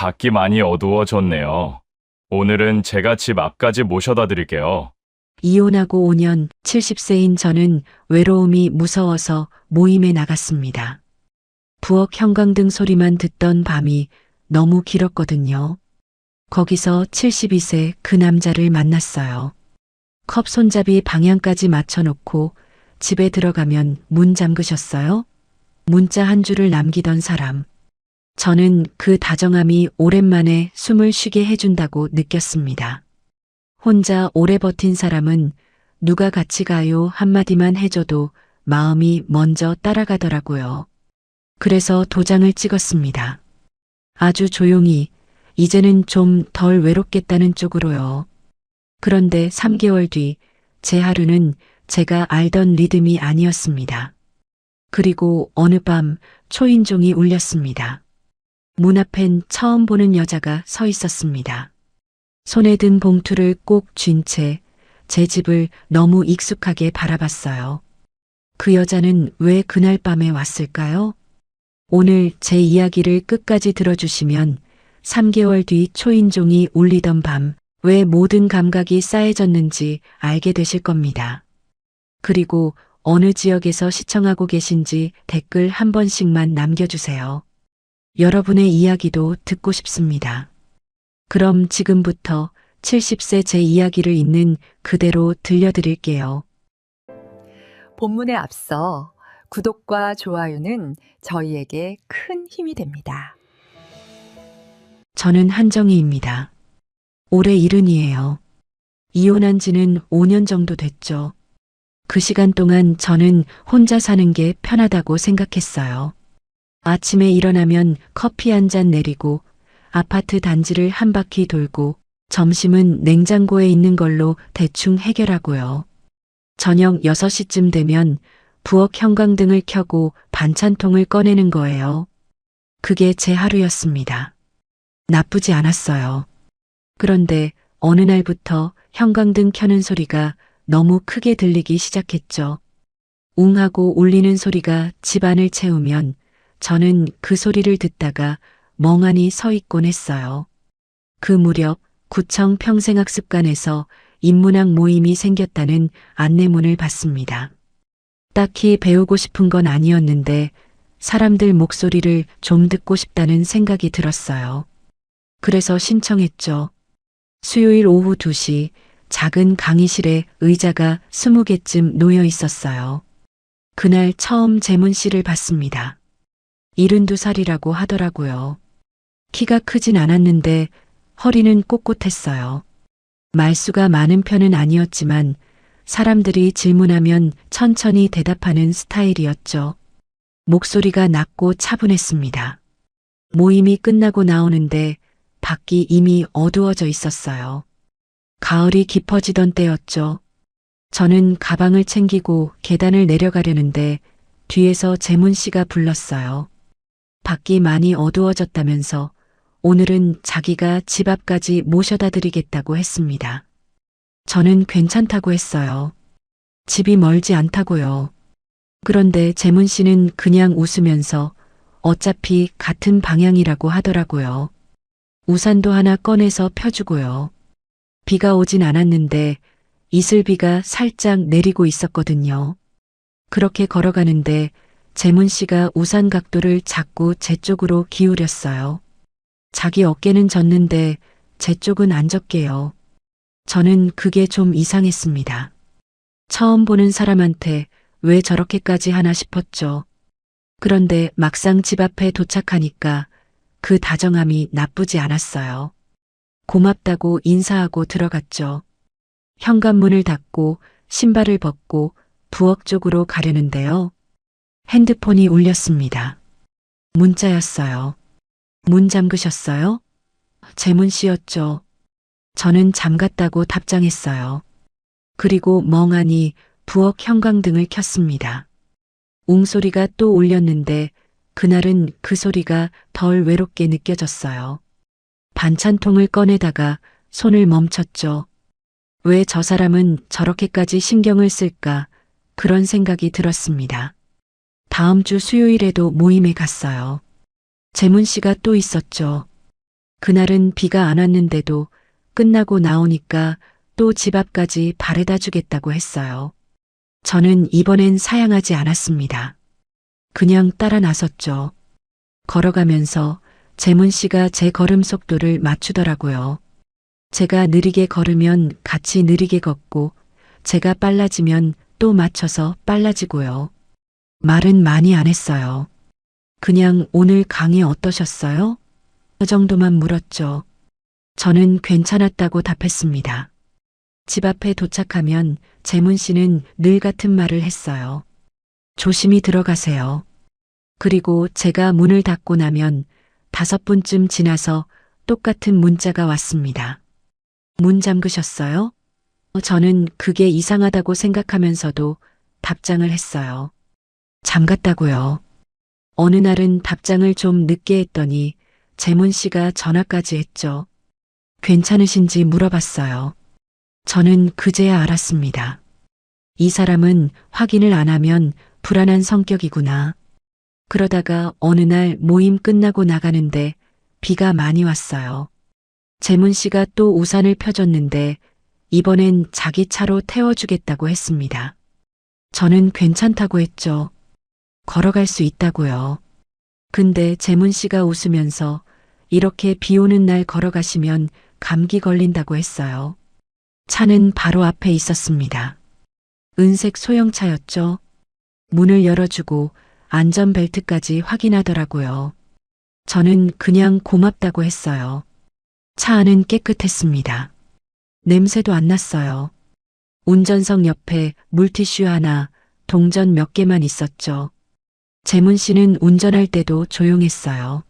밖이 많이 어두워졌네요. 오늘은 제가 집 앞까지 모셔다 드릴게요. 이혼하고 5년 70세인 저는 외로움이 무서워서 모임에 나갔습니다. 부엌 형광등 소리만 듣던 밤이 너무 길었거든요. 거기서 72세 그 남자를 만났어요. 컵 손잡이 방향까지 맞춰놓고 집에 들어가면 문 잠그셨어요? 문자 한 줄을 남기던 사람. 저는 그 다정함이 오랜만에 숨을 쉬게 해준다고 느꼈습니다. 혼자 오래 버틴 사람은 누가 같이 가요 한마디만 해줘도 마음이 먼저 따라가더라고요. 그래서 도장을 찍었습니다. 아주 조용히, 이제는 좀 덜 외롭겠다는 쪽으로요. 그런데 3개월 뒤 제 하루는 제가 알던 리듬이 아니었습니다. 그리고 어느 밤 초인종이 울렸습니다. 문 앞엔 처음 보는 여자가 서 있었습니다. 손에 든 봉투를 꼭 쥔 채 제 집을 너무 익숙하게 바라봤어요. 그 여자는 왜 그날 밤에 왔을까요? 오늘 제 이야기를 끝까지 들어주시면 3개월 뒤 초인종이 울리던 밤 왜 모든 감각이 싸해졌는지 알게 되실 겁니다. 그리고 어느 지역에서 시청하고 계신지 댓글 한 번씩만 남겨주세요. 여러분의 이야기도 듣고 싶습니다. 그럼 지금부터 70세 제 이야기를 있는 그대로 들려드릴게요. 본문에 앞서 구독과 좋아요는 저희에게 큰 힘이 됩니다. 저는 한정희입니다. 올해 70이에요. 이혼한 지는 5년 정도 됐죠. 그 시간 동안 저는 혼자 사는 게 편하다고 생각했어요. 아침에 일어나면 커피 한 잔 내리고 아파트 단지를 한 바퀴 돌고 점심은 냉장고에 있는 걸로 대충 해결하고요. 저녁 6시쯤 되면 부엌 형광등을 켜고 반찬통을 꺼내는 거예요. 그게 제 하루였습니다. 나쁘지 않았어요. 그런데 어느 날부터 형광등 켜는 소리가 너무 크게 들리기 시작했죠. 웅 하고 울리는 소리가 집안을 채우면 저는 그 소리를 듣다가 멍하니 서 있곤 했어요. 그 무렵 구청 평생학습관에서 인문학 모임이 생겼다는 안내문을 받습니다. 딱히 배우고 싶은 건 아니었는데 사람들 목소리를 좀 듣고 싶다는 생각이 들었어요. 그래서 신청했죠. 수요일 오후 2시 작은 강의실에 의자가 20개쯤 놓여 있었어요. 그날 처음 재문 씨를 봤습니다. 72살이라고 하더라고요. 키가 크진 않았는데 허리는 꼿꼿했어요. 말수가 많은 편은 아니었지만 사람들이 질문하면 천천히 대답하는 스타일이었죠. 목소리가 낮고 차분했습니다. 모임이 끝나고 나오는데 밖이 이미 어두워져 있었어요. 가을이 깊어지던 때였죠. 저는 가방을 챙기고 계단을 내려가려는데 뒤에서 재문 씨가 불렀어요. 밖이 많이 어두워졌다면서 오늘은 자기가 집 앞까지 모셔다 드리겠다고 했습니다. 저는 괜찮다고 했어요. 집이 멀지 않다고요. 그런데 재문 씨는 그냥 웃으면서 어차피 같은 방향이라고 하더라고요. 우산도 하나 꺼내서 펴주고요. 비가 오진 않았는데 이슬비가 살짝 내리고 있었거든요. 그렇게 걸어가는데 재문 씨가 우산 각도를 자꾸 제 쪽으로 기울였어요. 자기 어깨는 졌는데 제 쪽은 안 졌게요. 저는 그게 좀 이상했습니다. 처음 보는 사람한테 왜 저렇게까지 하나 싶었죠. 그런데 막상 집 앞에 도착하니까 그 다정함이 나쁘지 않았어요. 고맙다고 인사하고 들어갔죠. 현관문을 닫고 신발을 벗고 부엌 쪽으로 가려는데요. 핸드폰이 울렸습니다. 문자였어요. 문 잠그셨어요? 재문 씨였죠. 저는 잠갔다고 답장했어요. 그리고 멍하니 부엌 형광등을 켰습니다. 웅소리가 또 울렸는데 그날은 그 소리가 덜 외롭게 느껴졌어요. 반찬통을 꺼내다가 손을 멈췄죠. 왜 저 사람은 저렇게까지 신경을 쓸까 그런 생각이 들었습니다. 다음 주 수요일에도 모임에 갔어요. 재문 씨가 또 있었죠. 그날은 비가 안 왔는데도 끝나고 나오니까 또 집 앞까지 바래다 주겠다고 했어요. 저는 이번엔 사양하지 않았습니다. 그냥 따라 나섰죠. 걸어가면서 재문 씨가 제 걸음 속도를 맞추더라고요. 제가 느리게 걸으면 같이 느리게 걷고, 제가 빨라지면 또 맞춰서 빨라지고요. 말은 많이 안 했어요. 그냥 오늘 강의 어떠셨어요? 그 정도만 물었죠. 저는 괜찮았다고 답했습니다. 집 앞에 도착하면 재문 씨는 늘 같은 말을 했어요. 조심히 들어가세요. 그리고 제가 문을 닫고 나면 5분쯤 지나서 똑같은 문자가 왔습니다. 문 잠그셨어요? 저는 그게 이상하다고 생각하면서도 답장을 했어요. 잠갔다고요. 어느 날은 답장을 좀 늦게 했더니 재문 씨가 전화까지 했죠. 괜찮으신지 물어봤어요. 저는 그제야 알았습니다. 이 사람은 확인을 안 하면 불안한 성격이구나. 그러다가 어느 날 모임 끝나고 나가는데 비가 많이 왔어요. 재문 씨가 또 우산을 펴줬는데 이번엔 자기 차로 태워주겠다고 했습니다. 저는 괜찮다고 했죠. 걸어갈 수 있다고요. 근데 재문 씨가 웃으면서 이렇게 비 오는 날 걸어가시면 감기 걸린다고 했어요. 차는 바로 앞에 있었습니다. 은색 소형차였죠. 문을 열어주고 안전벨트까지 확인하더라고요. 저는 그냥 고맙다고 했어요. 차 안은 깨끗했습니다. 냄새도 안 났어요. 운전석 옆에 물티슈 하나, 동전 몇 개만 있었죠. 재문 씨는 운전할 때도 조용했어요.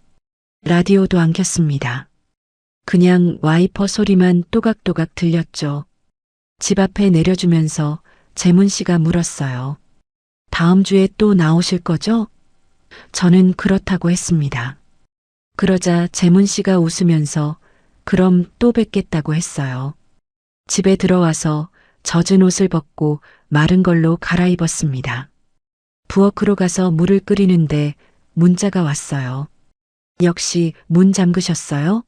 라디오도 안 켰습니다. 그냥 와이퍼 소리만 또각또각 들렸죠. 집 앞에 내려주면서 재문 씨가 물었어요. 다음 주에 또 나오실 거죠? 저는 그렇다고 했습니다. 그러자 재문 씨가 웃으면서 그럼 또 뵙겠다고 했어요. 집에 들어와서 젖은 옷을 벗고 마른 걸로 갈아입었습니다. 부엌으로 가서 물을 끓이는데 문자가 왔어요. 역시 문 잠그셨어요?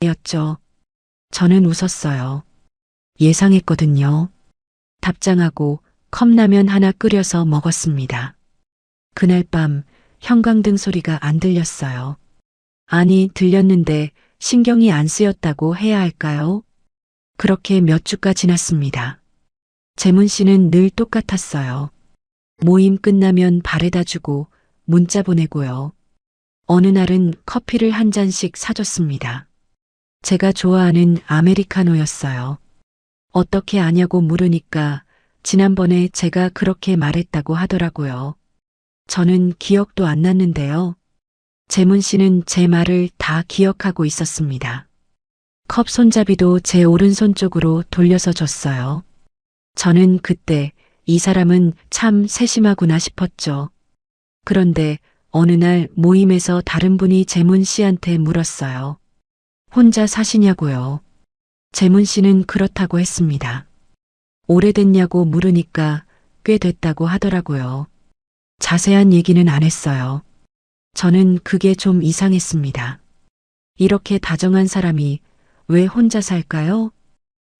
였죠. 저는 웃었어요. 예상했거든요. 답장하고 컵라면 하나 끓여서 먹었습니다. 그날 밤 형광등 소리가 안 들렸어요. 아니, 들렸는데 신경이 안 쓰였다고 해야 할까요? 그렇게 몇 주가 지났습니다. 재문 씨는 늘 똑같았어요. 모임 끝나면 바래다 주고 문자 보내고요. 어느 날은 커피를 한 잔씩 사줬습니다. 제가 좋아하는 아메리카노였어요. 어떻게 아냐고 물으니까 지난번에 제가 그렇게 말했다고 하더라고요. 저는 기억도 안 났는데요. 재문 씨는 제 말을 다 기억하고 있었습니다. 컵 손잡이도 제 오른손 쪽으로 돌려서 줬어요. 저는 그때 이 사람은 참 세심하구나 싶었죠. 그런데 어느 날 모임에서 다른 분이 재문 씨한테 물었어요. 혼자 사시냐고요. 재문 씨는 그렇다고 했습니다. 오래됐냐고 물으니까 꽤 됐다고 하더라고요. 자세한 얘기는 안 했어요. 저는 그게 좀 이상했습니다. 이렇게 다정한 사람이 왜 혼자 살까요?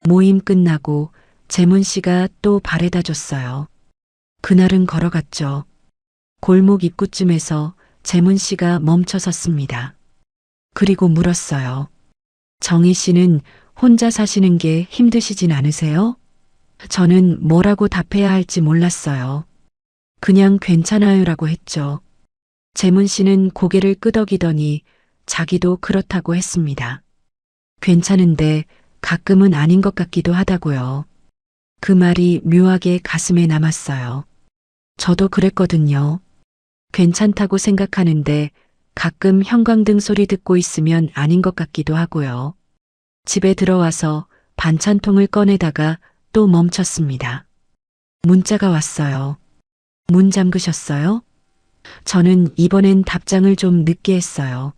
모임 끝나고 재문 씨가 또 바래다 줬어요. 그날은 걸어갔죠. 골목 입구쯤에서 재문 씨가 멈춰 섰습니다. 그리고 물었어요. 정희 씨는 혼자 사시는 게 힘드시진 않으세요? 저는 뭐라고 답해야 할지 몰랐어요. 그냥 괜찮아요라고 했죠. 재문 씨는 고개를 끄덕이더니 자기도 그렇다고 했습니다. 괜찮은데 가끔은 아닌 것 같기도 하다고요. 그 말이 묘하게 가슴에 남았어요. 저도 그랬거든요. 괜찮다고 생각하는데 가끔 형광등 소리 듣고 있으면 아닌 것 같기도 하고요. 집에 들어와서 반찬통을 꺼내다가 또 멈췄습니다. 문자가 왔어요. 문 잠그셨어요? 저는 이번엔 답장을 좀 늦게 했어요.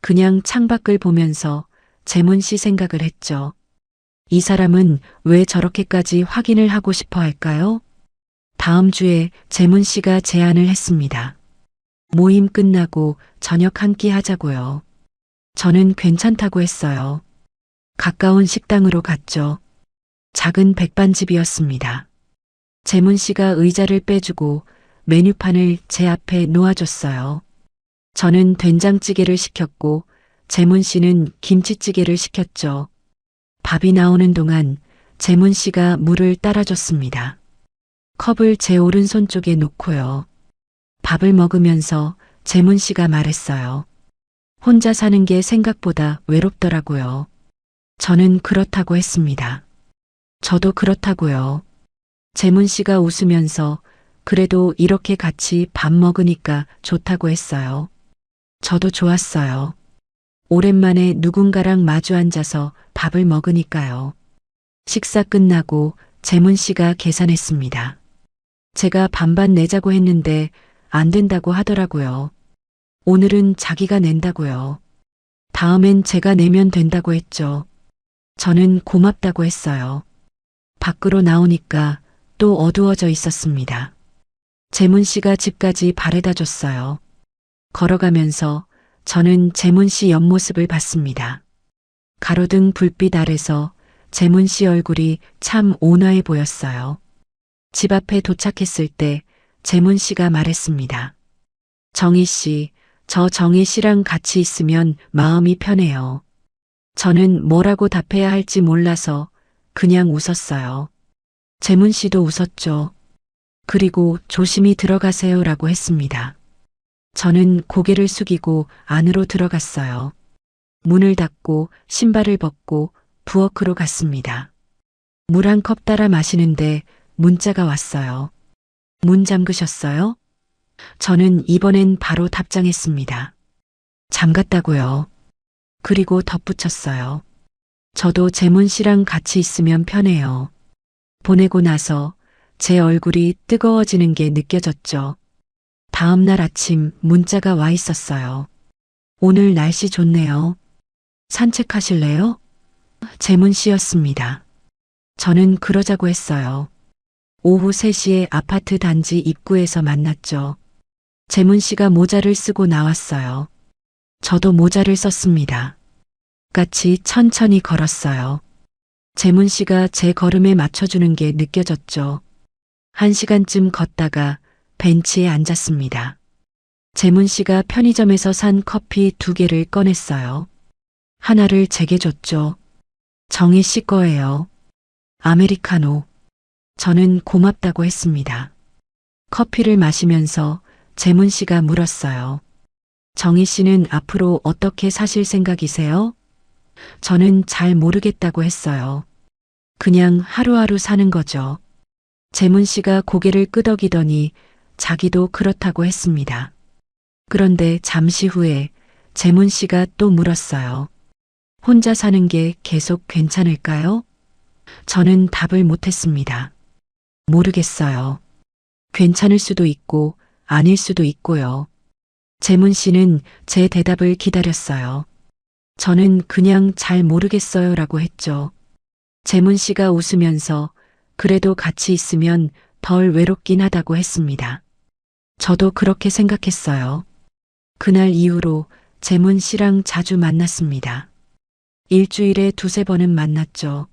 그냥 창밖을 보면서 재문 씨 생각을 했죠. 이 사람은 왜 저렇게까지 확인을 하고 싶어 할까요? 다음 주에 재문 씨가 제안을 했습니다. 모임 끝나고 저녁 한 끼 하자고요. 저는 괜찮다고 했어요. 가까운 식당으로 갔죠. 작은 백반집이었습니다. 재문 씨가 의자를 빼주고 메뉴판을 제 앞에 놓아줬어요. 저는 된장찌개를 시켰고 재문 씨는 김치찌개를 시켰죠. 밥이 나오는 동안 재문 씨가 물을 따라줬습니다. 컵을 제 오른손 쪽에 놓고요. 밥을 먹으면서 재문 씨가 말했어요. 혼자 사는 게 생각보다 외롭더라고요. 저는 그렇다고 했습니다. 저도 그렇다고요. 재문 씨가 웃으면서 그래도 이렇게 같이 밥 먹으니까 좋다고 했어요. 저도 좋았어요. 오랜만에 누군가랑 마주 앉아서 밥을 먹으니까요. 식사 끝나고 재문 씨가 계산했습니다. 제가 반반 내자고 했는데 안 된다고 하더라고요. 오늘은 자기가 낸다고요. 다음엔 제가 내면 된다고 했죠. 저는 고맙다고 했어요. 밖으로 나오니까 또 어두워져 있었습니다. 재문 씨가 집까지 바래다 줬어요. 걸어가면서 저는 재문 씨 옆모습을 봤습니다. 가로등 불빛 아래서 재문 씨 얼굴이 참 온화해 보였어요. 집 앞에 도착했을 때 재문 씨가 말했습니다. 정희 씨, 저 정희 씨랑 같이 있으면 마음이 편해요. 저는 뭐라고 답해야 할지 몰라서 그냥 웃었어요. 재문 씨도 웃었죠. 그리고 조심히 들어가세요라고 했습니다. 저는 고개를 숙이고 안으로 들어갔어요. 문을 닫고 신발을 벗고 부엌으로 갔습니다. 물 한 컵 따라 마시는데 문자가 왔어요. 문 잠그셨어요? 저는 이번엔 바로 답장했습니다. 잠갔다고요. 그리고 덧붙였어요. 저도 재문 씨랑 같이 있으면 편해요. 보내고 나서 제 얼굴이 뜨거워지는 게 느껴졌죠. 다음 날 아침 문자가 와 있었어요. 오늘 날씨 좋네요. 산책하실래요? 재문 씨였습니다. 저는 그러자고 했어요. 오후 3시에 아파트 단지 입구에서 만났죠. 재문 씨가 모자를 쓰고 나왔어요. 저도 모자를 썼습니다. 같이 천천히 걸었어요. 재문 씨가 제 걸음에 맞춰주는 게 느껴졌죠. 1시간쯤 걷다가 벤치에 앉았습니다. 재문 씨가 편의점에서 산 커피 2개를 꺼냈어요. 하나를 제게 줬죠. 정희 씨 거예요. 아메리카노. 저는 고맙다고 했습니다. 커피를 마시면서 재문 씨가 물었어요. 정희 씨는 앞으로 어떻게 사실 생각이세요? 저는 잘 모르겠다고 했어요. 그냥 하루하루 사는 거죠. 재문 씨가 고개를 끄덕이더니 자기도 그렇다고 했습니다. 그런데 잠시 후에 재문 씨가 또 물었어요. 혼자 사는 게 계속 괜찮을까요? 저는 답을 못했습니다. 모르겠어요. 괜찮을 수도 있고 아닐 수도 있고요. 재문 씨는 제 대답을 기다렸어요. 저는 그냥 잘 모르겠어요라고 했죠. 재문 씨가 웃으면서 그래도 같이 있으면 덜 외롭긴 하다고 했습니다. 저도 그렇게 생각했어요. 그날 이후로 재문 씨랑 자주 만났습니다. 일주일에 2~3번은 만났죠.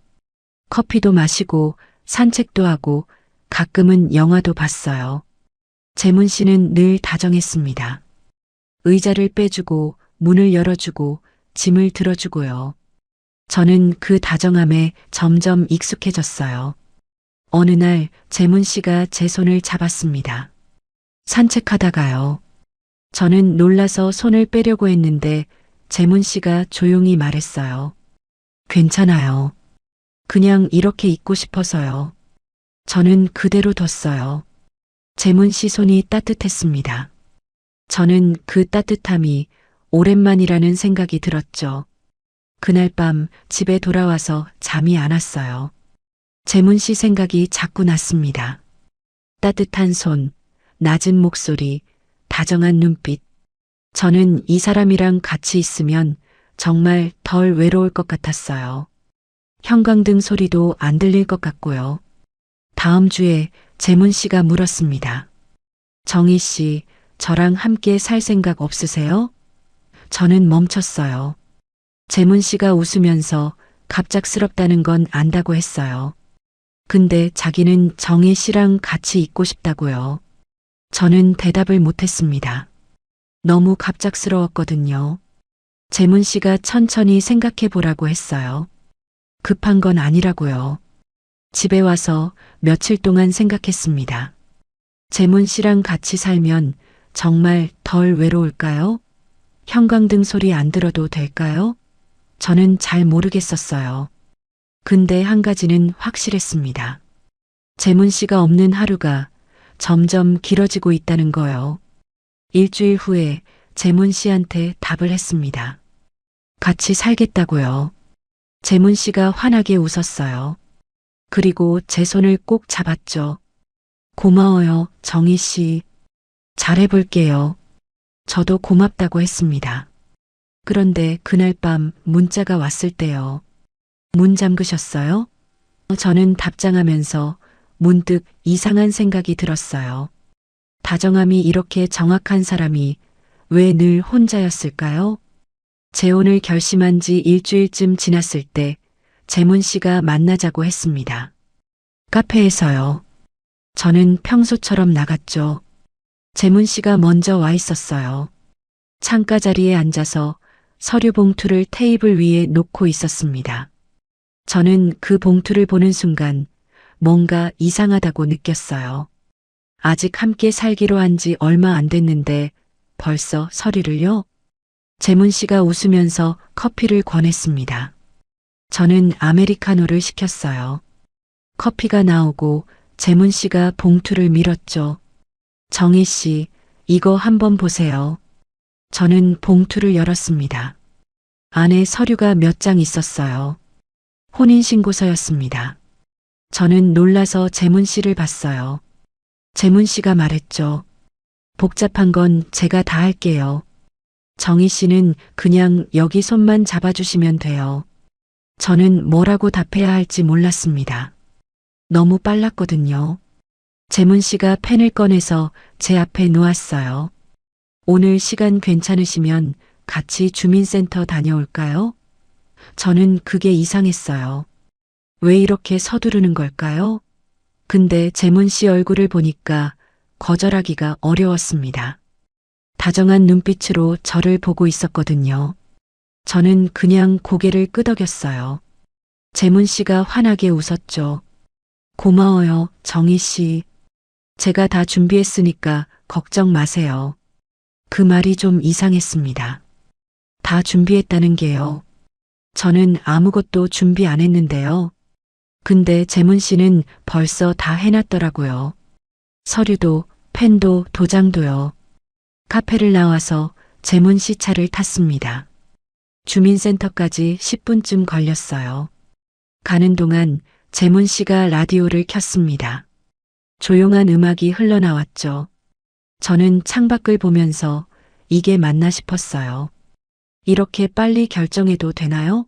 커피도 마시고 산책도 하고 가끔은 영화도 봤어요. 재문 씨는 늘 다정했습니다. 의자를 빼주고 문을 열어주고 짐을 들어주고요. 저는 그 다정함에 점점 익숙해졌어요. 어느 날 재문 씨가 제 손을 잡았습니다. 산책하다가요. 저는 놀라서 손을 빼려고 했는데 재문 씨가 조용히 말했어요. 괜찮아요. 그냥 이렇게 있고 싶어서요. 저는 그대로 뒀어요. 재문 씨 손이 따뜻했습니다. 저는 그 따뜻함이 오랜만이라는 생각이 들었죠. 그날 밤 집에 돌아와서 잠이 안 왔어요. 재문 씨 생각이 자꾸 났습니다. 따뜻한 손, 낮은 목소리, 다정한 눈빛. 저는 이 사람이랑 같이 있으면 정말 덜 외로울 것 같았어요. 형광등 소리도 안 들릴 것 같고요. 다음 주에 재문 씨가 물었습니다. 정희 씨, 저랑 함께 살 생각 없으세요? 저는 멈췄어요. 재문 씨가 웃으면서 갑작스럽다는 건 안다고 했어요. 근데 자기는 정혜 씨랑 같이 있고 싶다고요. 저는 대답을 못했습니다. 너무 갑작스러웠거든요. 재문 씨가 천천히 생각해 보라고 했어요. 급한 건 아니라고요. 집에 와서 며칠 동안 생각했습니다. 재문 씨랑 같이 살면 정말 덜 외로울까요? 형광등 소리 안 들어도 될까요? 저는 잘 모르겠었어요. 근데 한 가지는 확실했습니다. 재문 씨가 없는 하루가 점점 길어지고 있다는 거요. 일주일 후에 재문 씨한테 답을 했습니다. 같이 살겠다고요. 재문 씨가 환하게 웃었어요. 그리고 제 손을 꼭 잡았죠. 고마워요, 정희 씨. 잘해볼게요. 저도 고맙다고 했습니다. 그런데 그날 밤 문자가 왔을 때요. 문 잠그셨어요? 저는 답장하면서 문득 이상한 생각이 들었어요. 다정함이 이렇게 정확한 사람이 왜 늘 혼자였을까요? 재혼을 결심한 지 일주일쯤 지났을 때 재문 씨가 만나자고 했습니다. 카페에서요. 저는 평소처럼 나갔죠. 재문 씨가 먼저 와 있었어요. 창가 자리에 앉아서 서류 봉투를 테이블 위에 놓고 있었습니다. 저는 그 봉투를 보는 순간 뭔가 이상하다고 느꼈어요. 아직 함께 살기로 한 지 얼마 안 됐는데 벌써 서류를요? 재문 씨가 웃으면서 커피를 권했습니다. 저는 아메리카노를 시켰어요. 커피가 나오고 재문 씨가 봉투를 밀었죠. 정희 씨, 이거 한번 보세요. 저는 봉투를 열었습니다. 안에 서류가 몇 장 있었어요. 혼인신고서였습니다. 저는 놀라서 재문 씨를 봤어요. 재문 씨가 말했죠. 복잡한 건 제가 다 할게요. 정희 씨는 그냥 여기 손만 잡아주시면 돼요. 저는 뭐라고 답해야 할지 몰랐습니다. 너무 빨랐거든요. 재문 씨가 펜을 꺼내서 제 앞에 놓았어요. 오늘 시간 괜찮으시면 같이 주민센터 다녀올까요? 저는 그게 이상했어요. 왜 이렇게 서두르는 걸까요? 근데 재문 씨 얼굴을 보니까 거절하기가 어려웠습니다. 다정한 눈빛으로 저를 보고 있었거든요. 저는 그냥 고개를 끄덕였어요. 재문 씨가 환하게 웃었죠. 고마워요, 정희 씨. 제가 다 준비했으니까 걱정 마세요. 그 말이 좀 이상했습니다. 다 준비했다는 게요. 저는 아무것도 준비 안 했는데요. 근데 재문 씨는 벌써 다 해놨더라고요. 서류도, 펜도, 도장도요. 카페를 나와서 재문 씨 차를 탔습니다. 주민센터까지 10분쯤 걸렸어요. 가는 동안 재문 씨가 라디오를 켰습니다. 조용한 음악이 흘러나왔죠. 저는 창밖을 보면서 이게 맞나 싶었어요. 이렇게 빨리 결정해도 되나요?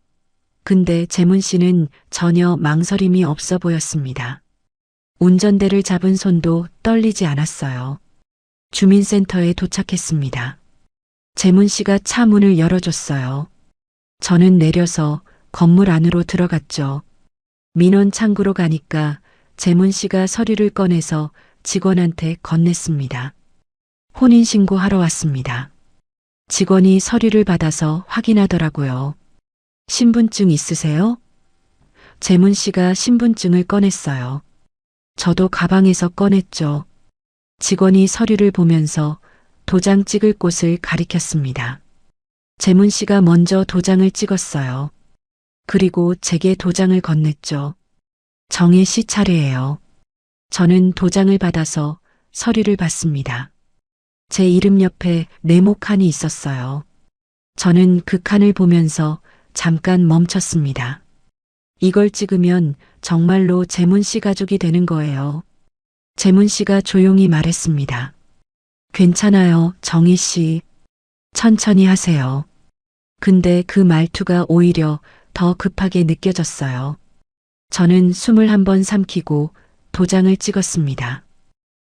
근데 재문 씨는 전혀 망설임이 없어 보였습니다. 운전대를 잡은 손도 떨리지 않았어요. 주민센터에 도착했습니다. 재문 씨가 차 문을 열어줬어요. 저는 내려서 건물 안으로 들어갔죠. 민원 창구로 가니까 재문 씨가 서류를 꺼내서 직원한테 건넸습니다. 혼인신고하러 왔습니다. 직원이 서류를 받아서 확인하더라고요. 신분증 있으세요? 재문 씨가 신분증을 꺼냈어요. 저도 가방에서 꺼냈죠. 직원이 서류를 보면서 도장 찍을 곳을 가리켰습니다. 재문 씨가 먼저 도장을 찍었어요. 그리고 제게 도장을 건넸죠. 정혜 씨 차례예요. 저는 도장을 받아서 서류를 봤습니다. 제 이름 옆에 네모 칸이 있었어요. 저는 그 칸을 보면서 잠깐 멈췄습니다. 이걸 찍으면 정말로 재문 씨 가족이 되는 거예요. 재문 씨가 조용히 말했습니다. 괜찮아요, 정희 씨. 천천히 하세요. 근데 그 말투가 오히려 더 급하게 느껴졌어요. 저는 숨을 한번 삼키고 도장을 찍었습니다.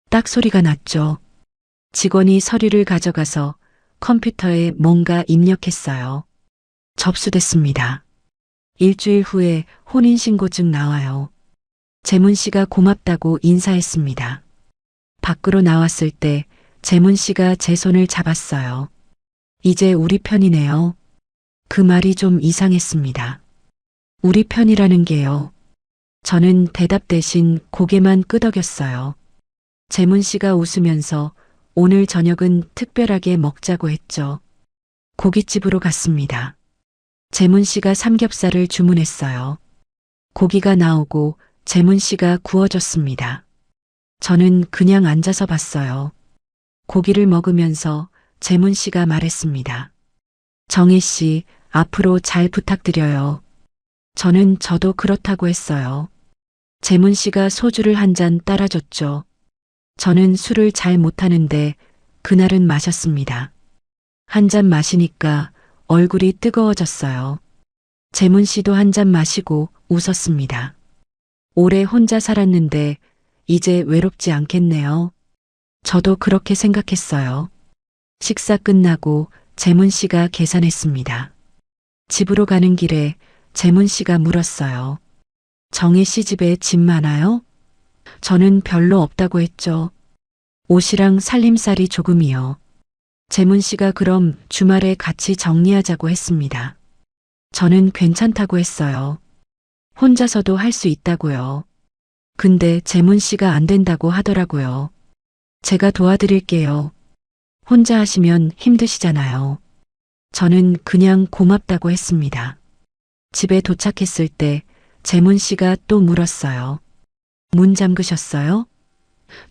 딱 소리가 났죠. 직원이 서류를 가져가서 컴퓨터에 뭔가 입력했어요. 접수됐습니다. 일주일 후에 혼인신고증 나와요. 재문 씨가 고맙다고 인사했습니다. 밖으로 나왔을 때 재문 씨가 제 손을 잡았어요. 이제 우리 편이네요. 그 말이 좀 이상했습니다. 우리 편이라는 게요. 저는 대답 대신 고개만 끄덕였어요. 재문 씨가 웃으면서 오늘 저녁은 특별하게 먹자고 했죠. 고깃집으로 갔습니다. 재문 씨가 삼겹살을 주문했어요. 고기가 나오고 재문 씨가 구워줬습니다. 저는 그냥 앉아서 봤어요. 고기를 먹으면서 재문 씨가 말했습니다. 정희 씨, 앞으로 잘 부탁드려요. 저도 그렇다고 했어요. 재문 씨가 소주를 한 잔 따라줬죠. 저는 술을 잘 못하는데 그날은 마셨습니다. 한 잔 마시니까 얼굴이 뜨거워졌어요. 재문 씨도 한 잔 마시고 웃었습니다. 오래 혼자 살았는데 이제 외롭지 않겠네요. 저도 그렇게 생각했어요. 식사 끝나고 재문 씨가 계산했습니다. 집으로 가는 길에 재문 씨가 물었어요. 정희 씨 집에 집 많아요? 저는 별로 없다고 했죠. 옷이랑 살림살이 조금이요. 재문 씨가 그럼 주말에 같이 정리하자고 했습니다. 저는 괜찮다고 했어요. 혼자서도 할 수 있다고요. 근데 재문 씨가 안 된다고 하더라고요. 제가 도와드릴게요. 혼자 하시면 힘드시잖아요. 저는 그냥 고맙다고 했습니다. 집에 도착했을 때 재문 씨가 또 물었어요. 문 잠그셨어요?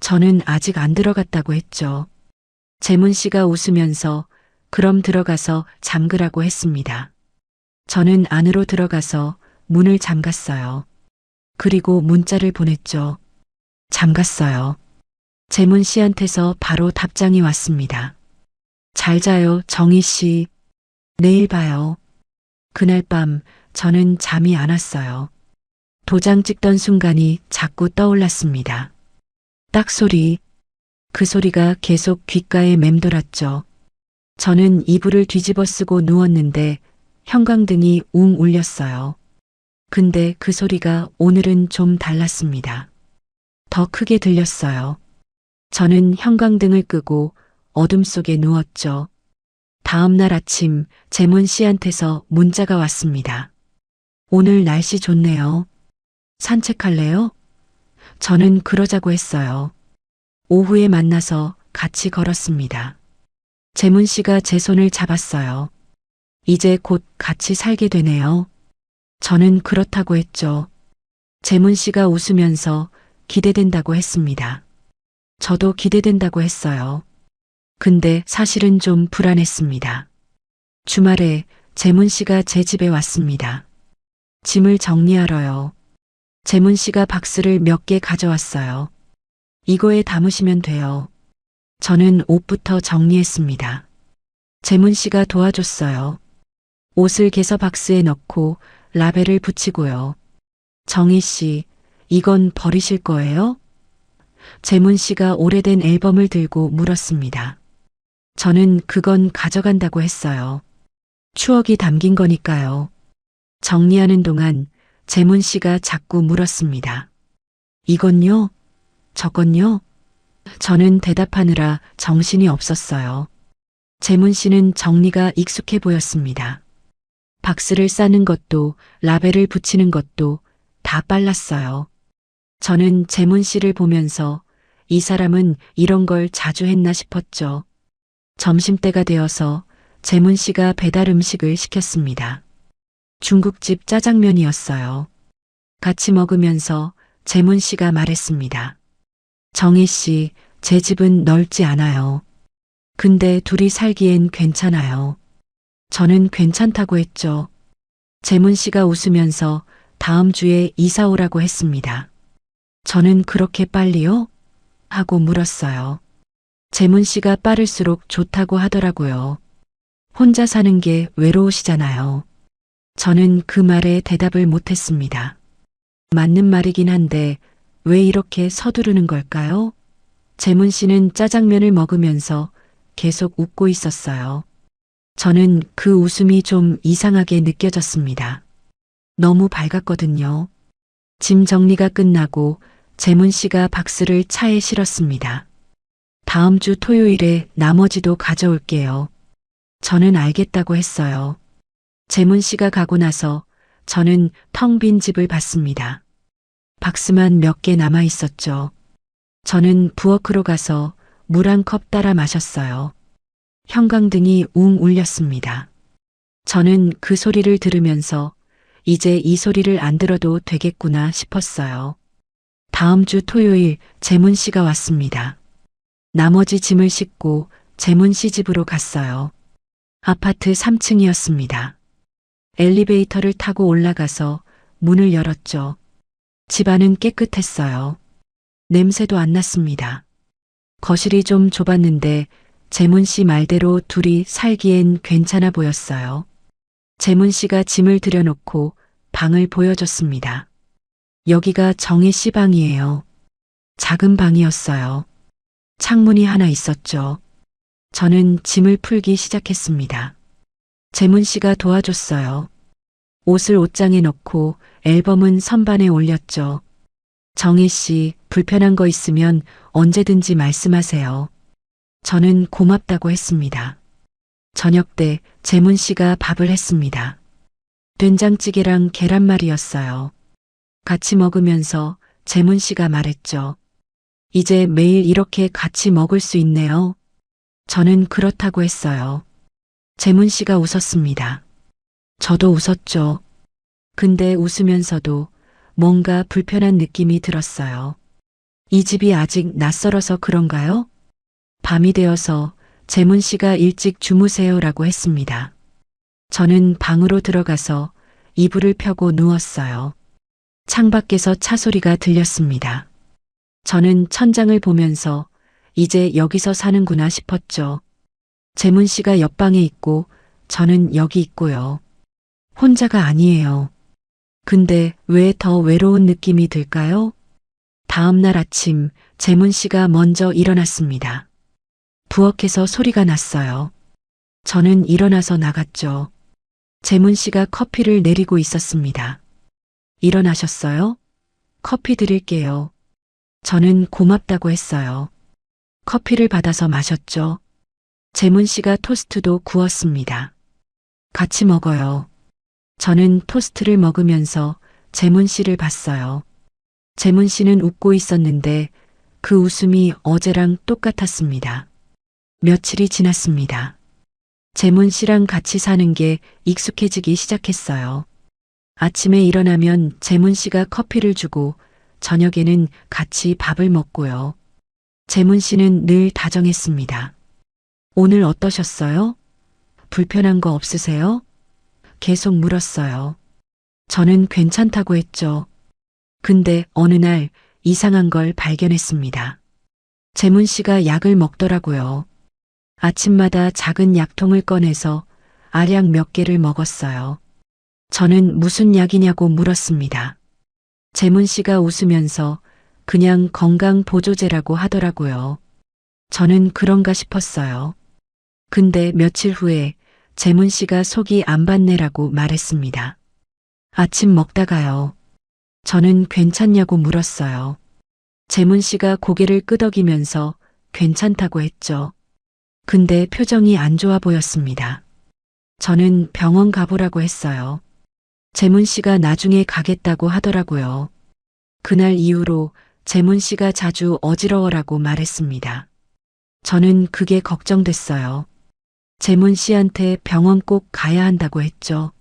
저는 아직 안 들어갔다고 했죠. 재문 씨가 웃으면서 그럼 들어가서 잠그라고 했습니다. 저는 안으로 들어가서 문을 잠갔어요. 그리고 문자를 보냈죠. 잠갔어요. 재문 씨한테서 바로 답장이 왔습니다. 잘 자요, 정희 씨. 내일 봐요. 그날 밤 저는 잠이 안 왔어요. 도장 찍던 순간이 자꾸 떠올랐습니다. 딱 소리. 그 소리가 계속 귓가에 맴돌았죠. 저는 이불을 뒤집어 쓰고 누웠는데 형광등이 웅 울렸어요. 근데 그 소리가 오늘은 좀 달랐습니다. 더 크게 들렸어요. 저는 형광등을 끄고 어둠 속에 누웠죠. 다음 날 아침 재문 씨한테서 문자가 왔습니다. 오늘 날씨 좋네요. 산책할래요? 저는 그러자고 했어요. 오후에 만나서 같이 걸었습니다. 재문 씨가 제 손을 잡았어요. 이제 곧 같이 살게 되네요. 저는 그렇다고 했죠. 재문 씨가 웃으면서 기대된다고 했습니다. 저도 기대된다고 했어요. 근데 사실은 좀 불안했습니다. 주말에 재문 씨가 제 집에 왔습니다. 짐을 정리하러요. 재문 씨가 박스를 몇 개 가져왔어요. 이거에 담으시면 돼요. 저는 옷부터 정리했습니다. 재문 씨가 도와줬어요. 옷을 개서 박스에 넣고 라벨을 붙이고요. 정희 씨, 이건 버리실 거예요? 재문 씨가 오래된 앨범을 들고 물었습니다. 저는 그건 가져간다고 했어요. 추억이 담긴 거니까요. 정리하는 동안 재문 씨가 자꾸 물었습니다. 이건요? 저건요? 저는 대답하느라 정신이 없었어요. 재문 씨는 정리가 익숙해 보였습니다. 박스를 싸는 것도 라벨을 붙이는 것도 다 빨랐어요. 저는 재문 씨를 보면서 이 사람은 이런 걸 자주 했나 싶었죠. 점심때가 되어서 재문 씨가 배달 음식을 시켰습니다. 중국집 짜장면이었어요. 같이 먹으면서 재문 씨가 말했습니다. 정희 씨, 제 집은 넓지 않아요. 근데 둘이 살기엔 괜찮아요. 저는 괜찮다고 했죠. 재문 씨가 웃으면서 다음 주에 이사 오라고 했습니다. 저는 그렇게 빨리요? 하고 물었어요. 재문 씨가 빠를수록 좋다고 하더라고요. 혼자 사는 게 외로우시잖아요. 저는 그 말에 대답을 못했습니다. 맞는 말이긴 한데 왜 이렇게 서두르는 걸까요? 재문 씨는 짜장면을 먹으면서 계속 웃고 있었어요. 저는 그 웃음이 좀 이상하게 느껴졌습니다. 너무 밝았거든요. 짐 정리가 끝나고 재문 씨가 박스를 차에 실었습니다. 다음 주 토요일에 나머지도 가져올게요. 저는 알겠다고 했어요. 재문 씨가 가고 나서 저는 텅 빈 집을 봤습니다. 박스만 몇 개 남아 있었죠. 저는 부엌으로 가서 물 한 컵 따라 마셨어요. 형광등이 웅 울렸습니다. 저는 그 소리를 들으면서 이제 이 소리를 안 들어도 되겠구나 싶었어요. 다음 주 토요일 재문 씨가 왔습니다. 나머지 짐을 싣고 재문 씨 집으로 갔어요. 아파트 3층이었습니다. 엘리베이터를 타고 올라가서 문을 열었죠. 집안은 깨끗했어요. 냄새도 안 났습니다. 거실이 좀 좁았는데 재문 씨 말대로 둘이 살기엔 괜찮아 보였어요. 재문 씨가 짐을 들여놓고 방을 보여줬습니다. 여기가 정혜 씨 방이에요. 작은 방이었어요. 창문이 하나 있었죠. 저는 짐을 풀기 시작했습니다. 재문 씨가 도와줬어요. 옷을 옷장에 넣고 앨범은 선반에 올렸죠. 정혜 씨, 불편한 거 있으면 언제든지 말씀하세요. 저는 고맙다고 했습니다. 저녁 때 재문 씨가 밥을 했습니다. 된장찌개랑 계란말이였어요. 같이 먹으면서 재문 씨가 말했죠. 이제 매일 이렇게 같이 먹을 수 있네요. 저는 그렇다고 했어요. 재문 씨가 웃었습니다. 저도 웃었죠. 근데 웃으면서도 뭔가 불편한 느낌이 들었어요. 이 집이 아직 낯설어서 그런가요? 밤이 되어서 재문 씨가 일찍 주무세요라고 했습니다. 저는 방으로 들어가서 이불을 펴고 누웠어요. 창밖에서 차 소리가 들렸습니다. 저는 천장을 보면서 이제 여기서 사는구나 싶었죠. 재문 씨가 옆방에 있고 저는 여기 있고요. 혼자가 아니에요. 근데 왜 더 외로운 느낌이 들까요? 다음 날 아침 재문 씨가 먼저 일어났습니다. 부엌에서 소리가 났어요. 저는 일어나서 나갔죠. 재문 씨가 커피를 내리고 있었습니다. 일어나셨어요? 커피 드릴게요. 저는 고맙다고 했어요. 커피를 받아서 마셨죠. 재문 씨가 토스트도 구웠습니다. 같이 먹어요. 저는 토스트를 먹으면서 재문 씨를 봤어요. 재문 씨는 웃고 있었는데 그 웃음이 어제랑 똑같았습니다. 며칠이 지났습니다. 재문 씨랑 같이 사는 게 익숙해지기 시작했어요. 아침에 일어나면 재문 씨가 커피를 주고 저녁에는 같이 밥을 먹고요. 재문 씨는 늘 다정했습니다. 오늘 어떠셨어요? 불편한 거 없으세요? 계속 물었어요. 저는 괜찮다고 했죠. 근데 어느 날 이상한 걸 발견했습니다. 재문 씨가 약을 먹더라고요. 아침마다 작은 약통을 꺼내서 알약 몇 개를 먹었어요. 저는 무슨 약이냐고 물었습니다. 재문 씨가 웃으면서 그냥 건강보조제라고 하더라고요. 저는 그런가 싶었어요. 근데 며칠 후에 재문 씨가 속이 안 받네라고 말했습니다. 아침 먹다가요. 저는 괜찮냐고 물었어요. 재문 씨가 고개를 끄덕이면서 괜찮다고 했죠. 근데 표정이 안 좋아 보였습니다. 저는 병원 가보라고 했어요. 재문 씨가 나중에 가겠다고 하더라고요. 그날 이후로 재문 씨가 자주 어지러워라고 말했습니다. 저는 그게 걱정됐어요. 재문 씨한테 병원 꼭 가야 한다고 했죠.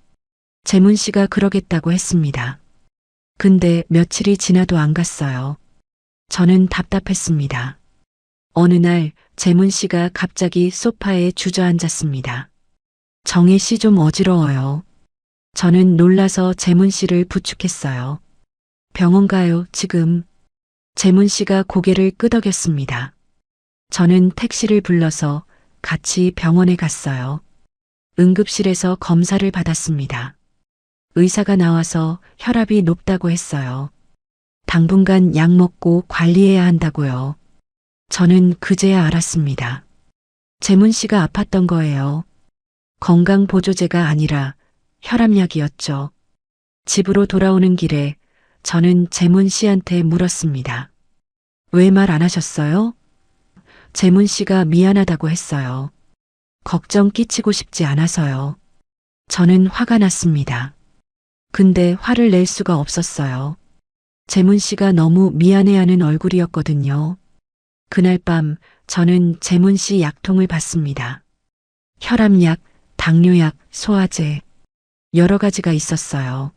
재문 씨가 그러겠다고 했습니다. 근데 며칠이 지나도 안 갔어요. 저는 답답했습니다. 어느 날 재문 씨가 갑자기 소파에 주저앉았습니다. 정혜 씨 좀 어지러워요. 저는 놀라서 재문 씨를 부축했어요. 병원 가요, 지금. 재문 씨가 고개를 끄덕였습니다. 저는 택시를 불러서 같이 병원에 갔어요. 응급실에서 검사를 받았습니다. 의사가 나와서 혈압이 높다고 했어요. 당분간 약 먹고 관리해야 한다고요. 저는 그제야 알았습니다. 재문 씨가 아팠던 거예요. 건강보조제가 아니라 혈압약이었죠. 집으로 돌아오는 길에 저는 재문 씨한테 물었습니다. 왜 말 안 하셨어요? 재문 씨가 미안하다고 했어요. 걱정 끼치고 싶지 않아서요. 저는 화가 났습니다. 근데 화를 낼 수가 없었어요. 재문 씨가 너무 미안해하는 얼굴이었거든요. 그날 밤 저는 재문 씨 약통을 받습니다. 혈압약, 당뇨약, 소화제, 여러 가지가 있었어요.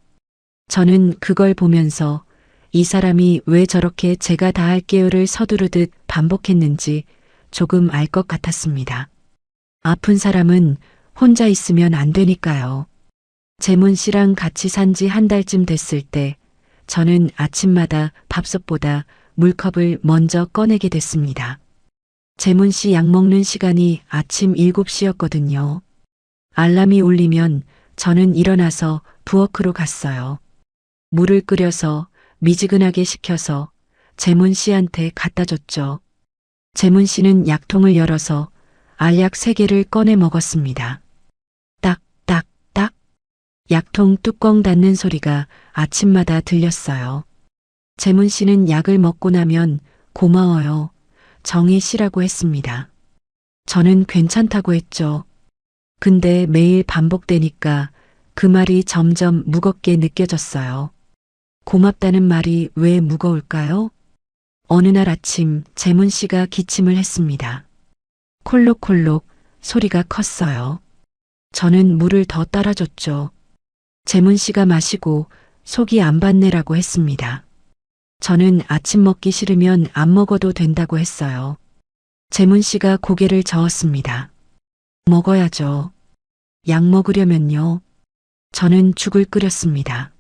저는 그걸 보면서 이 사람이 왜 저렇게 제가 다 할게요를 서두르듯 반복했는지 조금 알 것 같았습니다. 아픈 사람은 혼자 있으면 안 되니까요. 재문 씨랑 같이 산 지 한 달쯤 됐을 때 저는 아침마다 밥솥보다 물컵을 먼저 꺼내게 됐습니다. 재문 씨 약 먹는 시간이 아침 7시였거든요. 알람이 울리면 저는 일어나서 부엌으로 갔어요. 물을 끓여서 미지근하게 식혀서 재문 씨한테 갖다 줬죠. 재문 씨는 약통을 열어서 알약 3개를 꺼내 먹었습니다. 딱, 딱, 딱. 약통 뚜껑 닫는 소리가 아침마다 들렸어요. 재문 씨는 약을 먹고 나면 고마워요. 정희 씨라고 했습니다. 저는 괜찮다고 했죠. 근데 매일 반복되니까 그 말이 점점 무겁게 느껴졌어요. 고맙다는 말이 왜 무거울까요? 어느 날 아침 재문 씨가 기침을 했습니다. 콜록콜록 소리가 컸어요. 저는 물을 더 따라줬죠. 재문 씨가 마시고 속이 안 받네라고 했습니다. 저는 아침 먹기 싫으면 안 먹어도 된다고 했어요. 재문 씨가 고개를 저었습니다. 먹어야죠. 약 먹으려면요. 저는 죽을 끓였습니다.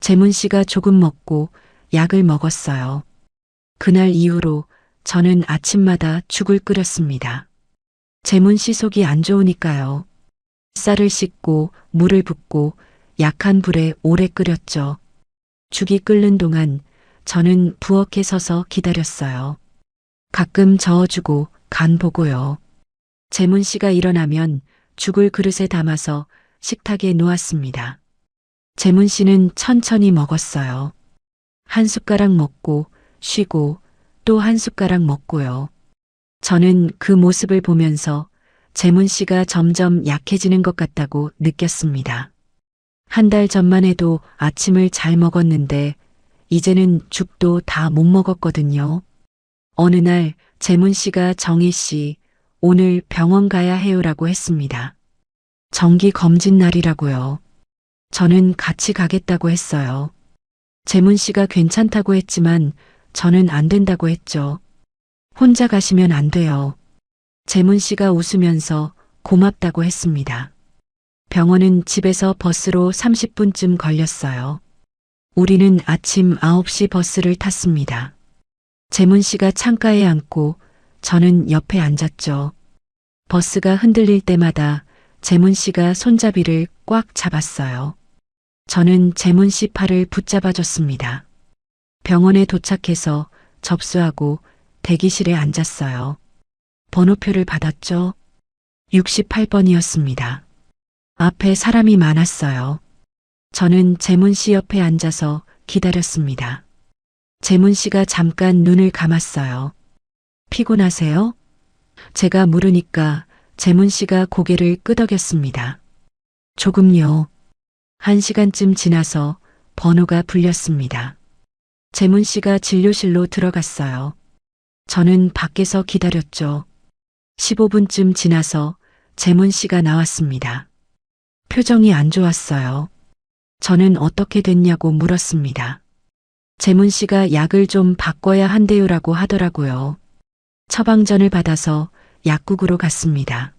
재문 씨가 조금 먹고 약을 먹었어요. 그날 이후로 저는 아침마다 죽을 끓였습니다. 재문 씨 속이 안 좋으니까요. 쌀을 씻고 물을 붓고 약한 불에 오래 끓였죠. 죽이 끓는 동안 저는 부엌에 서서 기다렸어요. 가끔 저어주고 간 보고요. 재문 씨가 일어나면 죽을 그릇에 담아서 식탁에 놓았습니다. 재문 씨는 천천히 먹었어요. 한 숟가락 먹고 쉬고 또 한 숟가락 먹고요. 저는 그 모습을 보면서 재문 씨가 점점 약해지는 것 같다고 느꼈습니다. 한 달 전만 해도 아침을 잘 먹었는데 이제는 죽도 다 못 먹었거든요. 어느 날 재문 씨가 정희 씨, 오늘 병원 가야 해요라고 했습니다. 정기 검진 날이라고요. 저는 같이 가겠다고 했어요. 재문 씨가 괜찮다고 했지만 저는 안 된다고 했죠. 혼자 가시면 안 돼요. 재문 씨가 웃으면서 고맙다고 했습니다. 병원은 집에서 버스로 30분쯤 걸렸어요. 우리는 아침 9시 버스를 탔습니다. 재문 씨가 창가에 앉고 저는 옆에 앉았죠. 버스가 흔들릴 때마다 재문 씨가 손잡이를 꽉 잡았어요. 저는 재문 씨 팔을 붙잡아줬습니다. 병원에 도착해서 접수하고 대기실에 앉았어요. 번호표를 받았죠. 68번이었습니다. 앞에 사람이 많았어요. 저는 재문 씨 옆에 앉아서 기다렸습니다. 재문 씨가 잠깐 눈을 감았어요. 피곤하세요? 제가 물으니까 재문 씨가 고개를 끄덕였습니다. 조금요. 1시간쯤 지나서 번호가 불렸습니다. 재문 씨가 진료실로 들어갔어요. 저는 밖에서 기다렸죠. 15분쯤 지나서 재문 씨가 나왔습니다. 표정이 안 좋았어요. 저는 어떻게 됐냐고 물었습니다. 재문 씨가 약을 좀 바꿔야 한대요라고 하더라고요. 처방전을 받아서 약국으로 갔습니다.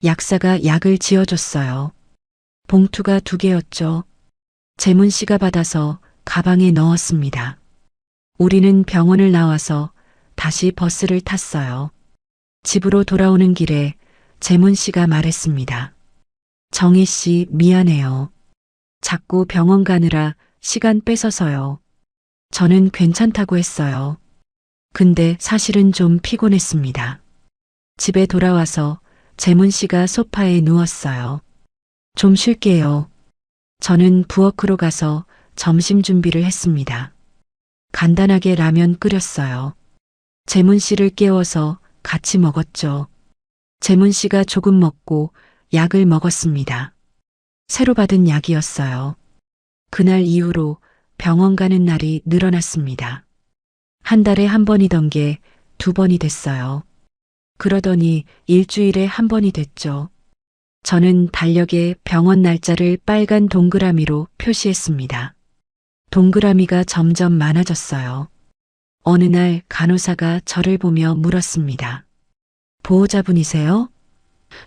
약사가 약을 지어줬어요. 봉투가 2개였죠. 재문 씨가 받아서 가방에 넣었습니다. 우리는 병원을 나와서 다시 버스를 탔어요. 집으로 돌아오는 길에 재문 씨가 말했습니다. 정희 씨 미안해요. 자꾸 병원 가느라 시간 뺏어서요. 저는 괜찮다고 했어요. 근데 사실은 좀 피곤했습니다. 집에 돌아와서 재문 씨가 소파에 누웠어요. 좀 쉴게요. 저는 부엌으로 가서 점심 준비를 했습니다. 간단하게 라면 끓였어요. 재문 씨를 깨워서 같이 먹었죠. 재문 씨가 조금 먹고 약을 먹었습니다. 새로 받은 약이었어요. 그날 이후로 병원 가는 날이 늘어났습니다. 한 달에 한 번이던 게 두 번이 됐어요. 그러더니 일주일에 한 번이 됐죠. 저는 달력에 병원 날짜를 빨간 동그라미로 표시했습니다. 동그라미가 점점 많아졌어요. 어느 날 간호사가 저를 보며 물었습니다. 보호자분이세요?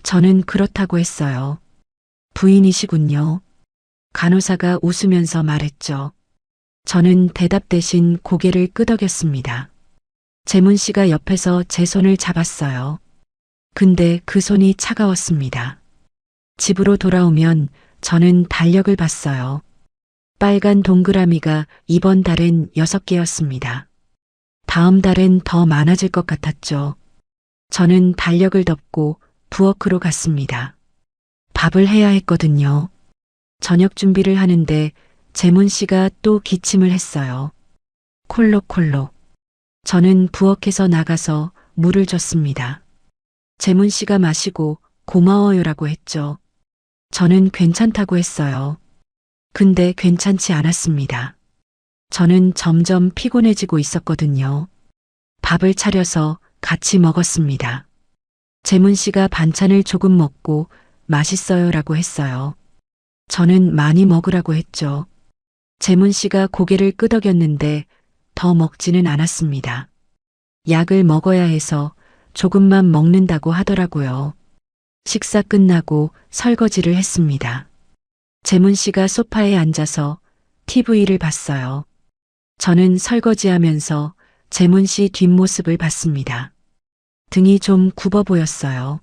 저는 그렇다고 했어요. 부인이시군요. 간호사가 웃으면서 말했죠. 저는 대답 대신 고개를 끄덕였습니다. 재문 씨가 옆에서 제 손을 잡았어요. 근데 그 손이 차가웠습니다. 집으로 돌아오면 저는 달력을 봤어요. 빨간 동그라미가 이번 달엔 6개였습니다. 다음 달엔 더 많아질 것 같았죠. 저는 달력을 덮고 부엌으로 갔습니다. 밥을 해야 했거든요. 저녁 준비를 하는데 재문 씨가 또 기침을 했어요. 콜록콜록. 저는 부엌에서 나가서 물을 줬습니다. 재문 씨가 마시고 고마워요라고 했죠. 저는 괜찮다고 했어요. 근데 괜찮지 않았습니다. 저는 점점 피곤해지고 있었거든요. 밥을 차려서 같이 먹었습니다. 재문 씨가 반찬을 조금 먹고 맛있어요라고 했어요. 저는 많이 먹으라고 했죠. 재문 씨가 고개를 끄덕였는데 더 먹지는 않았습니다. 약을 먹어야 해서 조금만 먹는다고 하더라고요. 식사 끝나고 설거지를 했습니다. 재문 씨가 소파에 앉아서 TV를 봤어요. 저는 설거지하면서 재문 씨 뒷모습을 봤습니다. 등이 좀 굽어 보였어요.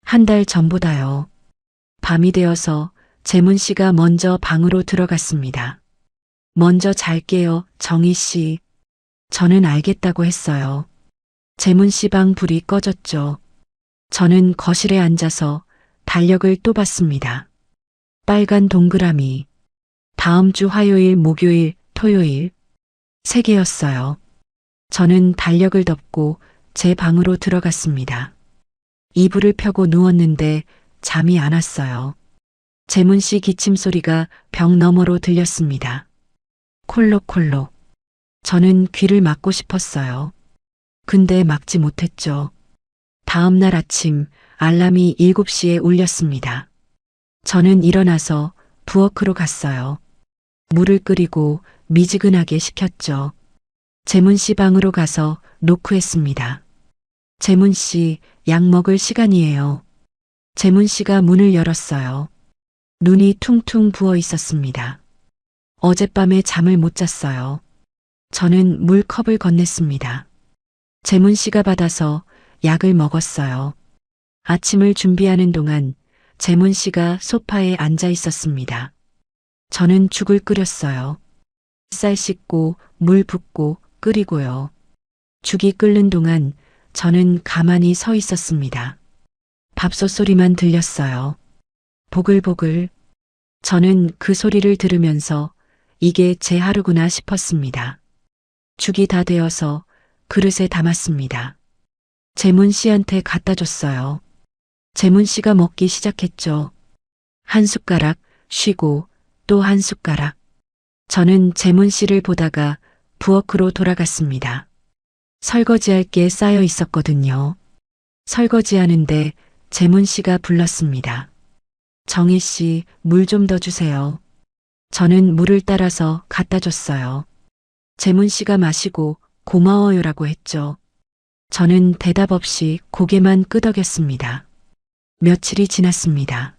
한 달 전보다요. 밤이 되어서 재문 씨가 먼저 방으로 들어갔습니다. 먼저 잘게요, 정희 씨. 저는 알겠다고 했어요. 재문 씨 방 불이 꺼졌죠. 저는 거실에 앉아서 달력을 또 봤습니다. 빨간 동그라미. 다음 주 화요일, 목요일, 토요일. 3개였어요. 저는 달력을 덮고 제 방으로 들어갔습니다. 이불을 펴고 누웠는데 잠이 안 왔어요. 재문 씨 기침 소리가 벽 너머로 들렸습니다. 콜록콜록. 저는 귀를 막고 싶었어요. 근데 막지 못했죠. 다음 날 아침 알람이 7시에 울렸습니다. 저는 일어나서 부엌으로 갔어요. 물을 끓이고 미지근하게 식혔죠. 재문 씨 방으로 가서 노크했습니다. 재문 씨, 약 먹을 시간이에요. 재문 씨가 문을 열었어요. 눈이 퉁퉁 부어 있었습니다. 어젯밤에 잠을 못 잤어요. 저는 물컵을 건넸습니다. 재문 씨가 받아서 약을 먹었어요. 아침을 준비하는 동안 재문 씨가 소파에 앉아 있었습니다. 저는 죽을 끓였어요. 쌀 씻고 물 붓고 끓이고요. 죽이 끓는 동안 저는 가만히 서 있었습니다. 밥솥 소리만 들렸어요. 보글보글. 저는 그 소리를 들으면서 이게 제 하루구나 싶었습니다. 죽이 다 되어서 그릇에 담았습니다. 재문 씨한테 갖다 줬어요. 재문 씨가 먹기 시작했죠. 한 숟가락 쉬고 또 한 숟가락. 저는 재문 씨를 보다가 부엌으로 돌아갔습니다. 설거지할 게 쌓여 있었거든요. 설거지하는데 재문 씨가 불렀습니다. 정희 씨, 물 좀 더 주세요. 저는 물을 따라서 갖다 줬어요. 재문 씨가 마시고 고마워요라고 했죠. 저는 대답 없이 고개만 끄덕였습니다. 며칠이 지났습니다.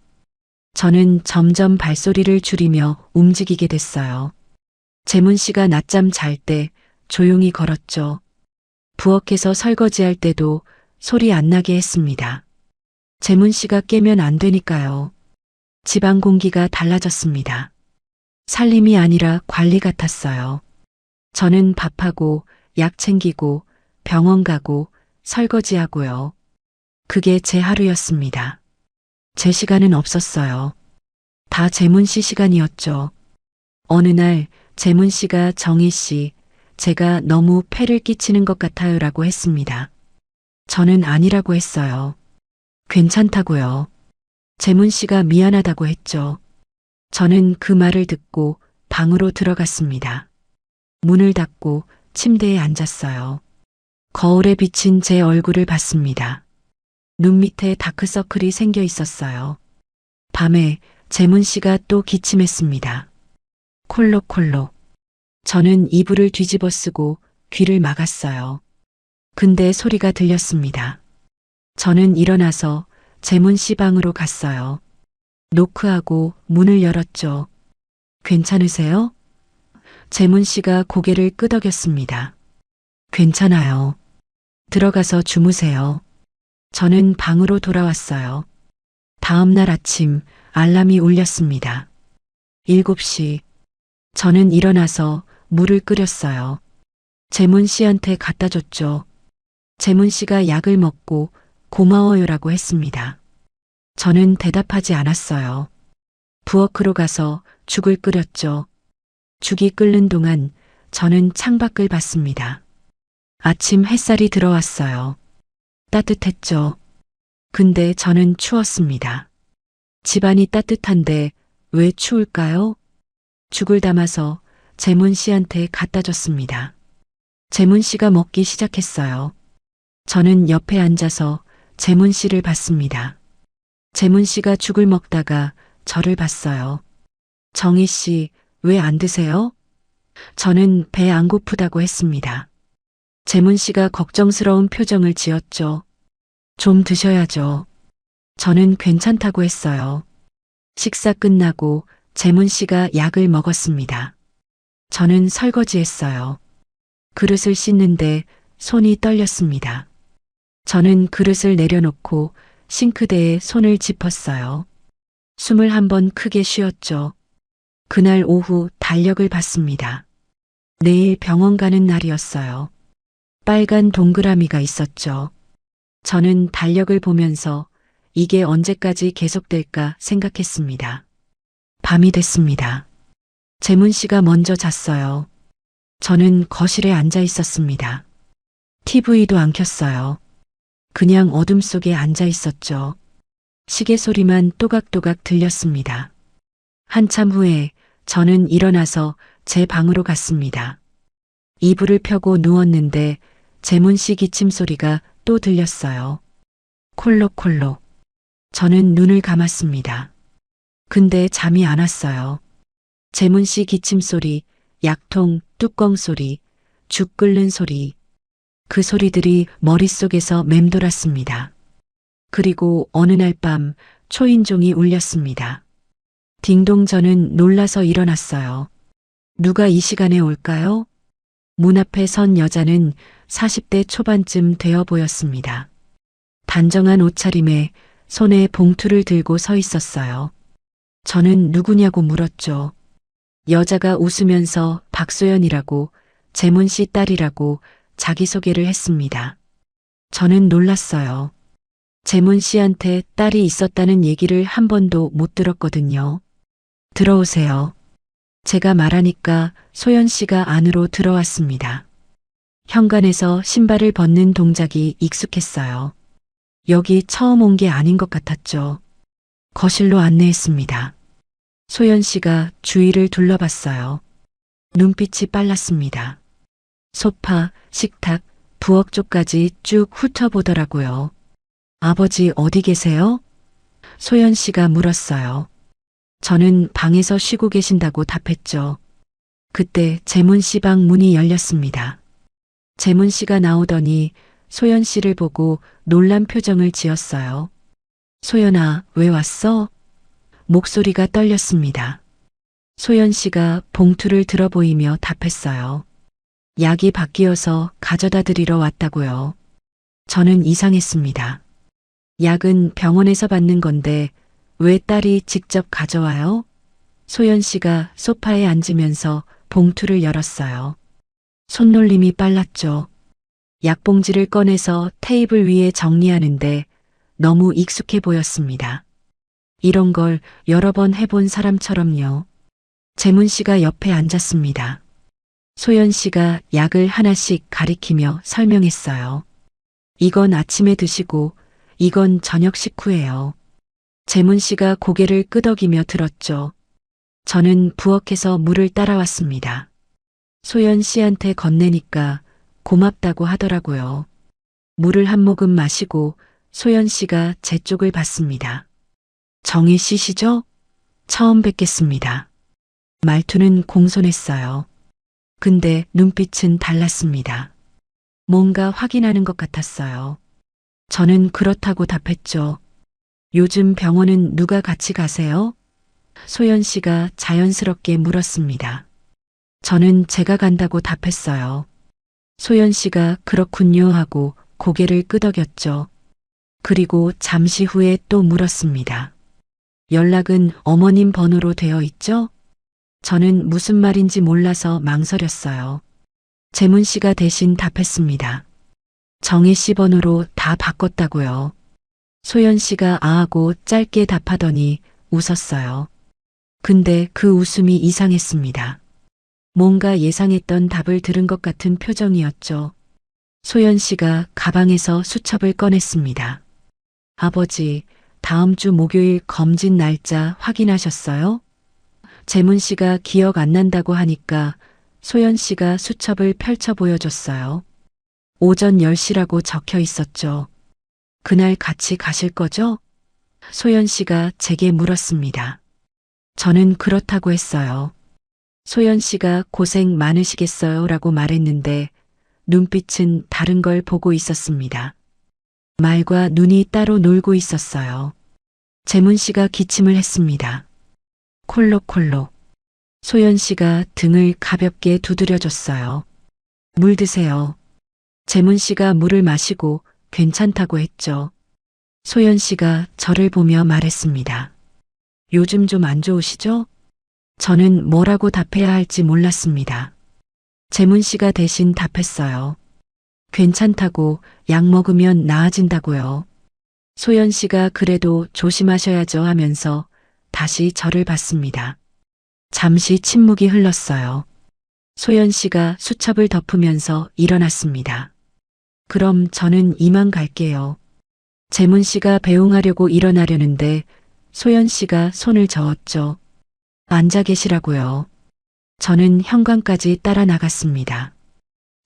저는 점점 발소리를 줄이며 움직이게 됐어요. 재문 씨가 낮잠 잘 때 조용히 걸었죠. 부엌에서 설거지할 때도 소리 안 나게 했습니다. 재문 씨가 깨면 안 되니까요. 집안 공기가 달라졌습니다. 살림이 아니라 관리 같았어요. 저는 밥하고 약 챙기고 병원 가고 설거지하고요. 그게 제 하루였습니다. 제 시간은 없었어요. 다 재문 씨 시간이었죠. 어느 날 재문 씨가 정희 씨, 제가 너무 폐를 끼치는 것 같아요라고 했습니다. 저는 아니라고 했어요. 괜찮다고요. 재문 씨가 미안하다고 했죠. 저는 그 말을 듣고 방으로 들어갔습니다. 문을 닫고 침대에 앉았어요. 거울에 비친 제 얼굴을 봤습니다. 눈 밑에 다크서클이 생겨 있었어요. 밤에 재문 씨가 또 기침했습니다. 콜록콜록. 저는 이불을 뒤집어 쓰고 귀를 막았어요. 근데 소리가 들렸습니다. 저는 일어나서 재문 씨 방으로 갔어요. 노크하고 문을 열었죠. 괜찮으세요? 재문 씨가 고개를 끄덕였습니다. 괜찮아요. 들어가서 주무세요. 저는 방으로 돌아왔어요. 다음 날 아침 알람이 울렸습니다. 7시. 저는 일어나서 물을 끓였어요. 재문 씨한테 갖다 줬죠. 재문 씨가 약을 먹고 고마워요라고 했습니다. 저는 대답하지 않았어요. 부엌으로 가서 죽을 끓였죠. 죽이 끓는 동안 저는 창밖을 봤습니다. 아침 햇살이 들어왔어요. 따뜻했죠. 근데 저는 추웠습니다. 집안이 따뜻한데 왜 추울까요? 죽을 담아서 재문 씨한테 갖다 줬습니다. 재문 씨가 먹기 시작했어요. 저는 옆에 앉아서 재문 씨를 봤습니다. 재문 씨가 죽을 먹다가 저를 봤어요. 정희 씨, 왜 안 드세요? 저는 배 안 고프다고 했습니다. 재문 씨가 걱정스러운 표정을 지었죠. 좀 드셔야죠. 저는 괜찮다고 했어요. 식사 끝나고 재문 씨가 약을 먹었습니다. 저는 설거지했어요. 그릇을 씻는데 손이 떨렸습니다. 저는 그릇을 내려놓고 싱크대에 손을 짚었어요. 숨을 한번 크게 쉬었죠. 그날 오후 달력을 봤습니다. 내일 병원 가는 날이었어요. 빨간 동그라미가 있었죠. 저는 달력을 보면서 이게 언제까지 계속될까 생각했습니다. 밤이 됐습니다. 재문 씨가 먼저 잤어요. 저는 거실에 앉아 있었습니다. TV도 안 켰어요. 그냥 어둠 속에 앉아 있었죠. 시계 소리만 또각또각 들렸습니다. 한참 후에 저는 일어나서 제 방으로 갔습니다. 이불을 펴고 누웠는데 재문 씨 기침 소리가 또 들렸어요. 콜록콜록. 저는 눈을 감았습니다. 근데 잠이 안 왔어요. 재문 씨 기침 소리, 약통, 뚜껑 소리, 죽 끓는 소리. 그 소리들이 머릿속에서 맴돌았습니다. 그리고 어느 날 밤 초인종이 울렸습니다. 딩동. 저는 놀라서 일어났어요. 누가 이 시간에 올까요? 문 앞에 선 여자는 40대 초반쯤 되어 보였습니다. 단정한 옷차림에 손에 봉투를 들고 서 있었어요. 저는 누구냐고 물었죠. 여자가 웃으면서 박소연이라고, 재문 씨 딸이라고 자기소개를 했습니다. 저는 놀랐어요. 재문 씨한테 딸이 있었다는 얘기를 한 번도 못 들었거든요. 들어오세요. 제가 말하니까 소연 씨가 안으로 들어왔습니다. 현관에서 신발을 벗는 동작이 익숙했어요. 여기 처음 온 게 아닌 것 같았죠. 거실로 안내했습니다. 소연 씨가 주위를 둘러봤어요. 눈빛이 빨랐습니다. 소파, 식탁, 부엌 쪽까지 쭉 훑어보더라고요. 아버지 어디 계세요? 소연 씨가 물었어요. 저는 방에서 쉬고 계신다고 답했죠. 그때 재문 씨 방 문이 열렸습니다. 재문 씨가 나오더니 소연 씨를 보고 놀란 표정을 지었어요. 소연아, 왜 왔어? 목소리가 떨렸습니다. 소연 씨가 봉투를 들어 보이며 답했어요. 약이 바뀌어서 가져다 드리러 왔다고요. 저는 이상했습니다. 약은 병원에서 받는 건데 왜 딸이 직접 가져와요? 소연 씨가 소파에 앉으면서 봉투를 열었어요. 손놀림이 빨랐죠. 약봉지를 꺼내서 테이블 위에 정리하는데 너무 익숙해 보였습니다. 이런 걸 여러 번 해본 사람처럼요. 재문 씨가 옆에 앉았습니다. 소연 씨가 약을 하나씩 가리키며 설명했어요. 이건 아침에 드시고 이건 저녁 식후예요. 재문 씨가 고개를 끄덕이며 들었죠. 저는 부엌에서 물을 따라왔습니다. 소연 씨한테 건네니까 고맙다고 하더라고요. 물을 한 모금 마시고 소연 씨가 제 쪽을 봤습니다. 정희 씨시죠? 처음 뵙겠습니다. 말투는 공손했어요. 근데 눈빛은 달랐습니다. 뭔가 확인하는 것 같았어요. 저는 그렇다고 답했죠. 요즘 병원은 누가 같이 가세요? 소연 씨가 자연스럽게 물었습니다. 저는 제가 간다고 답했어요. 소연 씨가 그렇군요 하고 고개를 끄덕였죠. 그리고 잠시 후에 또 물었습니다. 연락은 어머님 번호로 되어 있죠? 저는 무슨 말인지 몰라서 망설였어요. 재문 씨가 대신 답했습니다. 정희 씨 번호로 다 바꿨다고요. 소연 씨가 아하고 짧게 답하더니 웃었어요. 근데 그 웃음이 이상했습니다. 뭔가 예상했던 답을 들은 것 같은 표정이었죠. 소연 씨가 가방에서 수첩을 꺼냈습니다. 아버지, 다음 주 목요일 검진 날짜 확인하셨어요? 재문 씨가 기억 안 난다고 하니까 소연 씨가 수첩을 펼쳐 보여줬어요. 오전 10시라고 적혀 있었죠. 그날 같이 가실 거죠? 소연 씨가 제게 물었습니다. 저는 그렇다고 했어요. 소연 씨가 고생 많으시겠어요 라고 말했는데 눈빛은 다른 걸 보고 있었습니다. 말과 눈이 따로 놀고 있었어요. 재문 씨가 기침을 했습니다. 콜록콜록. 소연 씨가 등을 가볍게 두드려줬어요. 물 드세요. 재문 씨가 물을 마시고 괜찮다고 했죠. 소연 씨가 저를 보며 말했습니다. 요즘 좀 안 좋으시죠? 저는 뭐라고 답해야 할지 몰랐습니다. 재문 씨가 대신 답했어요. 괜찮다고, 약 먹으면 나아진다고요. 소연 씨가 그래도 조심하셔야죠 하면서 다시 저를 봤습니다. 잠시 침묵이 흘렀어요. 소연 씨가 수첩을 덮으면서 일어났습니다. 그럼 저는 이만 갈게요. 재문 씨가 배웅하려고 일어나려는데 소연 씨가 손을 저었죠. 앉아 계시라고요. 저는 현관까지 따라 나갔습니다.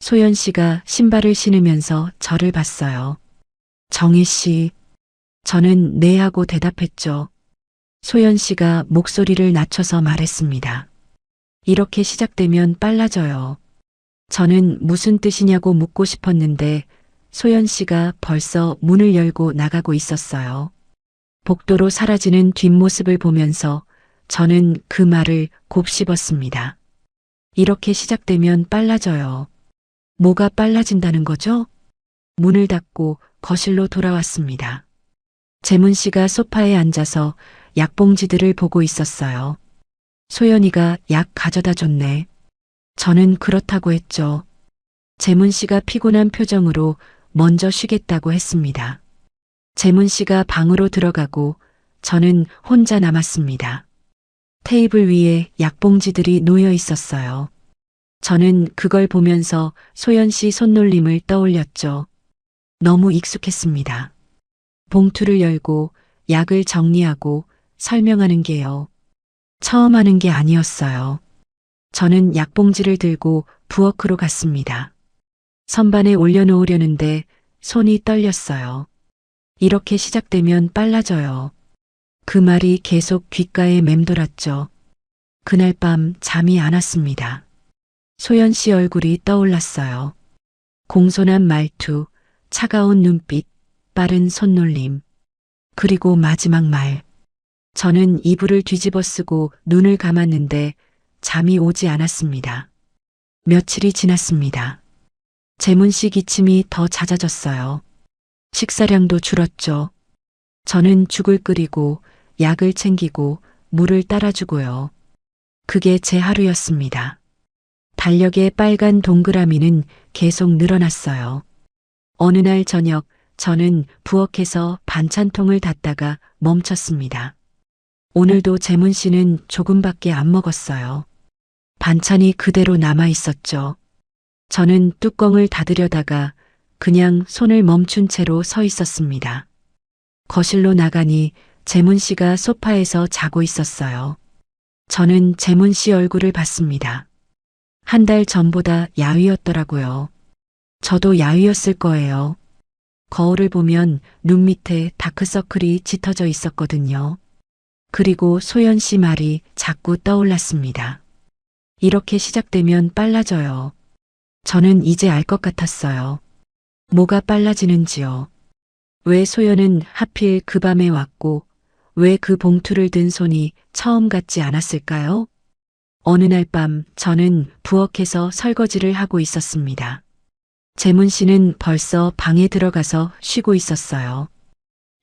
소연 씨가 신발을 신으면서 저를 봤어요. 정희 씨. 저는 네 하고 대답했죠. 소연 씨가 목소리를 낮춰서 말했습니다. 이렇게 시작되면 빨라져요. 저는 무슨 뜻이냐고 묻고 싶었는데 소연 씨가 벌써 문을 열고 나가고 있었어요. 복도로 사라지는 뒷모습을 보면서 저는 그 말을 곱씹었습니다. 이렇게 시작되면 빨라져요. 뭐가 빨라진다는 거죠? 문을 닫고 거실로 돌아왔습니다. 재문 씨가 소파에 앉아서 약봉지들을 보고 있었어요. 소연이가 약 가져다 줬네. 저는 그렇다고 했죠. 재문 씨가 피곤한 표정으로 먼저 쉬겠다고 했습니다. 재문 씨가 방으로 들어가고 저는 혼자 남았습니다. 테이블 위에 약봉지들이 놓여 있었어요. 저는 그걸 보면서 소연 씨 손놀림을 떠올렸죠. 너무 익숙했습니다. 봉투를 열고 약을 정리하고 설명하는 게요. 처음 하는 게 아니었어요. 저는 약봉지를 들고 부엌으로 갔습니다. 선반에 올려놓으려는데 손이 떨렸어요. 이렇게 시작되면 빨라져요. 그 말이 계속 귓가에 맴돌았죠. 그날 밤 잠이 안 왔습니다. 소연 씨 얼굴이 떠올랐어요. 공손한 말투, 차가운 눈빛, 빠른 손놀림. 그리고 마지막 말. 저는 이불을 뒤집어 쓰고 눈을 감았는데 잠이 오지 않았습니다. 며칠이 지났습니다. 재문 씨 기침이 더 잦아졌어요. 식사량도 줄었죠. 저는 죽을 끓이고 약을 챙기고 물을 따라주고요. 그게 제 하루였습니다. 달력의 빨간 동그라미는 계속 늘어났어요. 어느 날 저녁 저는 부엌에서 반찬통을 닫다가 멈췄습니다. 오늘도 재문 씨는 조금밖에 안 먹었어요. 반찬이 그대로 남아 있었죠. 저는 뚜껑을 닫으려다가 그냥 손을 멈춘 채로 서 있었습니다. 거실로 나가니 재문 씨가 소파에서 자고 있었어요. 저는 재문 씨 얼굴을 봤습니다. 한 달 전보다 야위었더라고요. 저도 야위였을 거예요. 거울을 보면 눈 밑에 다크서클이 짙어져 있었거든요. 그리고 소연 씨 말이 자꾸 떠올랐습니다. 이렇게 시작되면 빨라져요. 저는 이제 알 것 같았어요. 뭐가 빨라지는지요. 왜 소연은 하필 그 밤에 왔고 왜 그 봉투를 든 손이 처음 같지 않았을까요? 어느 날 밤 저는 부엌에서 설거지를 하고 있었습니다. 재문 씨는 벌써 방에 들어가서 쉬고 있었어요.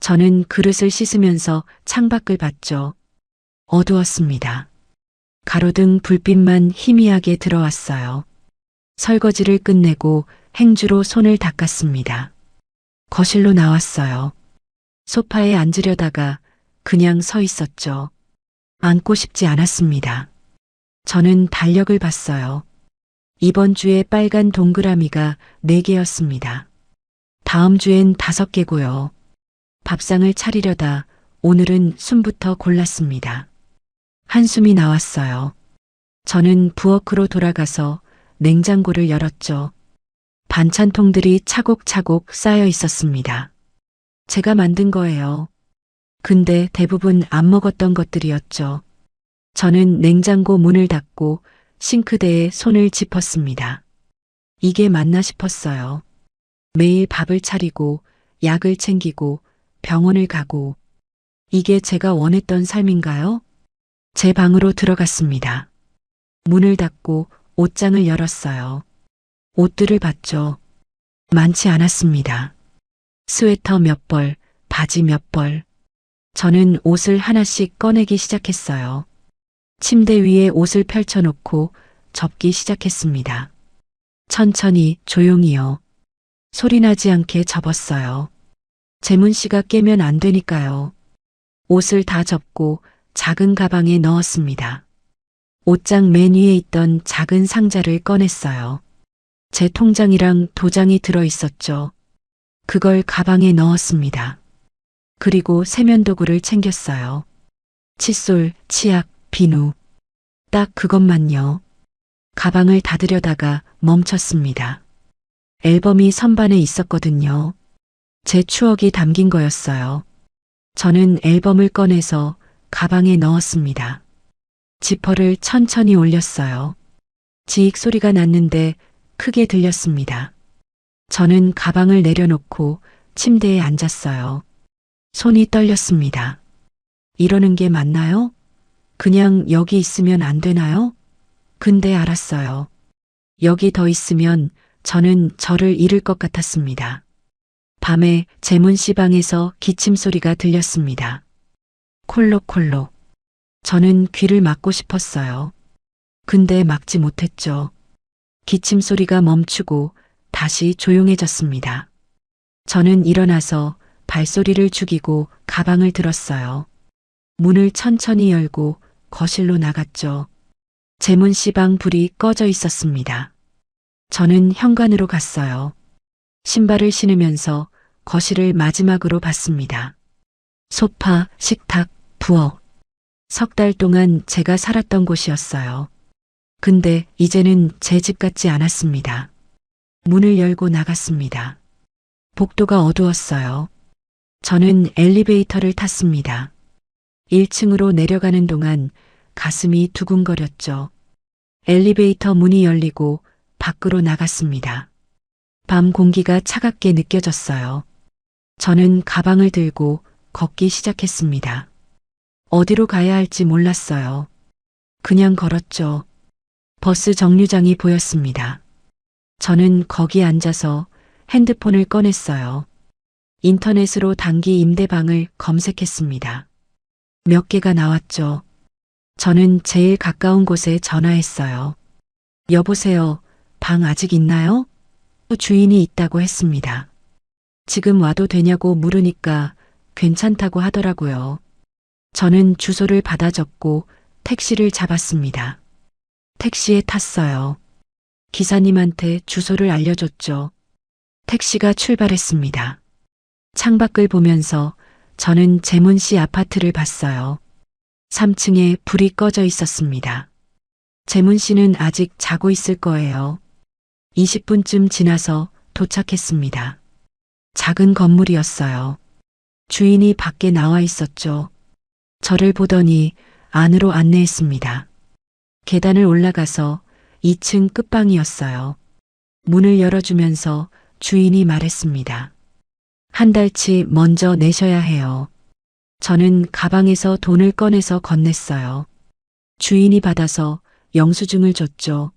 저는 그릇을 씻으면서 창밖을 봤죠. 어두웠습니다. 가로등 불빛만 희미하게 들어왔어요. 설거지를 끝내고 행주로 손을 닦았습니다. 거실로 나왔어요. 소파에 앉으려다가 그냥 서 있었죠. 앉고 싶지 않았습니다. 저는 달력을 봤어요. 이번 주에 빨간 동그라미가 4개였습니다. 다음 주엔 5개고요. 밥상을 차리려다 오늘은 숨부터 골랐습니다. 한숨이 나왔어요. 저는 부엌으로 돌아가서 냉장고를 열었죠. 반찬통들이 차곡차곡 쌓여 있었습니다. 제가 만든 거예요. 근데 대부분 안 먹었던 것들이었죠. 저는 냉장고 문을 닫고 싱크대에 손을 짚었습니다. 이게 맞나 싶었어요. 매일 밥을 차리고 약을 챙기고 병원을 가고 이게 제가 원했던 삶인가요? 제 방으로 들어갔습니다. 문을 닫고 옷장을 열었어요. 옷들을 봤죠. 많지 않았습니다. 스웨터 몇 벌, 바지 몇 벌. 저는 옷을 하나씩 꺼내기 시작했어요. 침대 위에 옷을 펼쳐놓고 접기 시작했습니다. 천천히 조용히요. 소리나지 않게 접었어요. 재문 씨가 깨면 안 되니까요. 옷을 다 접고 작은 가방에 넣었습니다. 옷장 맨 위에 있던 작은 상자를 꺼냈어요. 제 통장이랑 도장이 들어 있었죠. 그걸 가방에 넣었습니다. 그리고 세면도구를 챙겼어요. 칫솔, 치약, 비누. 딱 그것만요. 가방을 닫으려다가 멈췄습니다. 앨범이 선반에 있었거든요. 제 추억이 담긴 거였어요. 저는 앨범을 꺼내서 가방에 넣었습니다. 지퍼를 천천히 올렸어요. 지익 소리가 났는데 크게 들렸습니다. 저는 가방을 내려놓고 침대에 앉았어요. 손이 떨렸습니다. 이러는 게 맞나요? 그냥 여기 있으면 안 되나요? 근데 알았어요. 여기 더 있으면 저는 저를 잃을 것 같았습니다. 밤에 재문 씨 방에서 기침 소리가 들렸습니다. 콜록콜록. 저는 귀를 막고 싶었어요. 근데 막지 못했죠. 기침 소리가 멈추고 다시 조용해졌습니다. 저는 일어나서 발소리를 죽이고 가방을 들었어요. 문을 천천히 열고 거실로 나갔죠. 재문 씨 방 불이 꺼져 있었습니다. 저는 현관으로 갔어요. 신발을 신으면서 거실을 마지막으로 봤습니다. 소파, 식탁, 부엌. 3달 동안 제가 살았던 곳이었어요. 근데 이제는 제 집 같지 않았습니다. 문을 열고 나갔습니다. 복도가 어두웠어요. 저는 엘리베이터를 탔습니다. 1층으로 내려가는 동안 가슴이 두근거렸죠. 엘리베이터 문이 열리고 밖으로 나갔습니다. 밤 공기가 차갑게 느껴졌어요. 저는 가방을 들고 걷기 시작했습니다. 어디로 가야 할지 몰랐어요. 그냥 걸었죠. 버스 정류장이 보였습니다. 저는 거기 앉아서 핸드폰을 꺼냈어요. 인터넷으로 단기 임대방을 검색했습니다. 몇 개가 나왔죠. 저는 제일 가까운 곳에 전화했어요. 여보세요, 방 아직 있나요? 주인이 있다고 했습니다. 지금 와도 되냐고 물으니까 괜찮다고 하더라고요. 저는 주소를 받아 적고 택시를 잡았습니다. 택시에 탔어요. 기사님한테 주소를 알려줬죠. 택시가 출발했습니다. 창밖을 보면서 저는 재문 씨 아파트를 봤어요. 3층에 불이 꺼져 있었습니다. 재문 씨는 아직 자고 있을 거예요. 20분쯤 지나서 도착했습니다. 작은 건물이었어요. 주인이 밖에 나와 있었죠. 저를 보더니 안으로 안내했습니다. 계단을 올라가서 2층 끝방이었어요. 문을 열어주면서 주인이 말했습니다. 한 달치 먼저 내셔야 해요. 저는 가방에서 돈을 꺼내서 건넸어요. 주인이 받아서 영수증을 줬죠.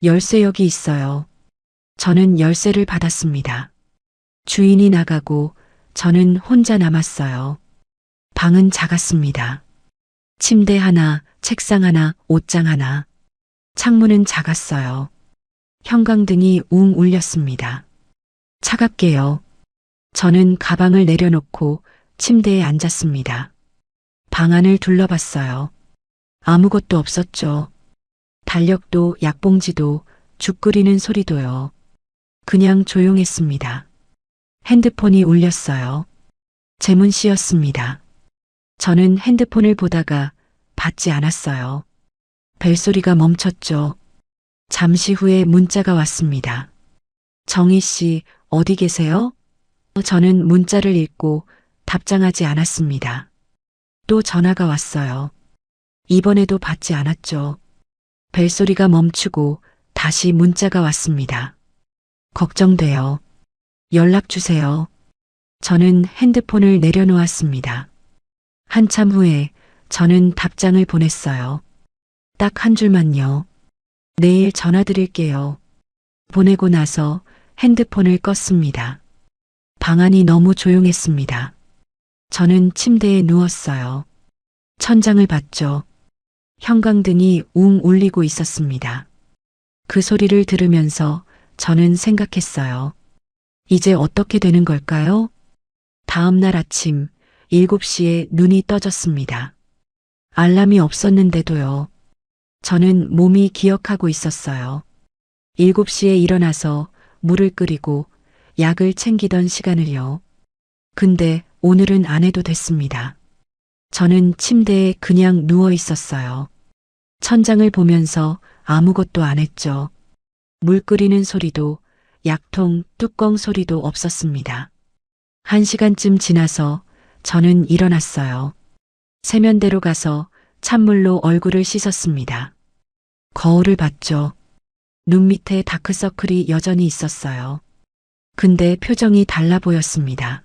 열쇠 여기 있어요. 저는 열쇠를 받았습니다. 주인이 나가고 저는 혼자 남았어요. 방은 작았습니다. 침대 하나, 책상 하나, 옷장 하나. 창문은 작았어요. 형광등이 웅 울렸습니다. 차갑게요. 저는 가방을 내려놓고 침대에 앉았습니다. 방 안을 둘러봤어요. 아무것도 없었죠. 달력도 약봉지도 죽 끓이는 소리도요. 그냥 조용했습니다. 핸드폰이 울렸어요. 재문 씨였습니다. 저는 핸드폰을 보다가 받지 않았어요. 벨소리가 멈췄죠. 잠시 후에 문자가 왔습니다. 정희 씨, 어디 계세요? 저는 문자를 읽고 답장하지 않았습니다. 또 전화가 왔어요. 이번에도 받지 않았죠. 벨소리가 멈추고 다시 문자가 왔습니다. 걱정돼요. 연락 주세요. 저는 핸드폰을 내려놓았습니다. 한참 후에 저는 답장을 보냈어요. 딱 한 줄만요. 내일 전화 드릴게요. 보내고 나서 핸드폰을 껐습니다. 방 안이 너무 조용했습니다. 저는 침대에 누웠어요. 천장을 봤죠. 형광등이 웅 울리고 있었습니다. 그 소리를 들으면서 저는 생각했어요. 이제 어떻게 되는 걸까요? 다음 날 아침 7시에 눈이 떠졌습니다. 알람이 없었는데도요. 저는 몸이 기억하고 있었어요. 7시에 일어나서 물을 끓이고 약을 챙기던 시간을요. 근데 오늘은 안 해도 됐습니다. 저는 침대에 그냥 누워 있었어요. 천장을 보면서 아무것도 안 했죠. 물 끓이는 소리도 약통 뚜껑 소리도 없었습니다. 1시간쯤 지나서 저는 일어났어요. 세면대로 가서 찬물로 얼굴을 씻었습니다. 거울을 봤죠. 눈 밑에 다크서클이 여전히 있었어요. 근데 표정이 달라 보였습니다.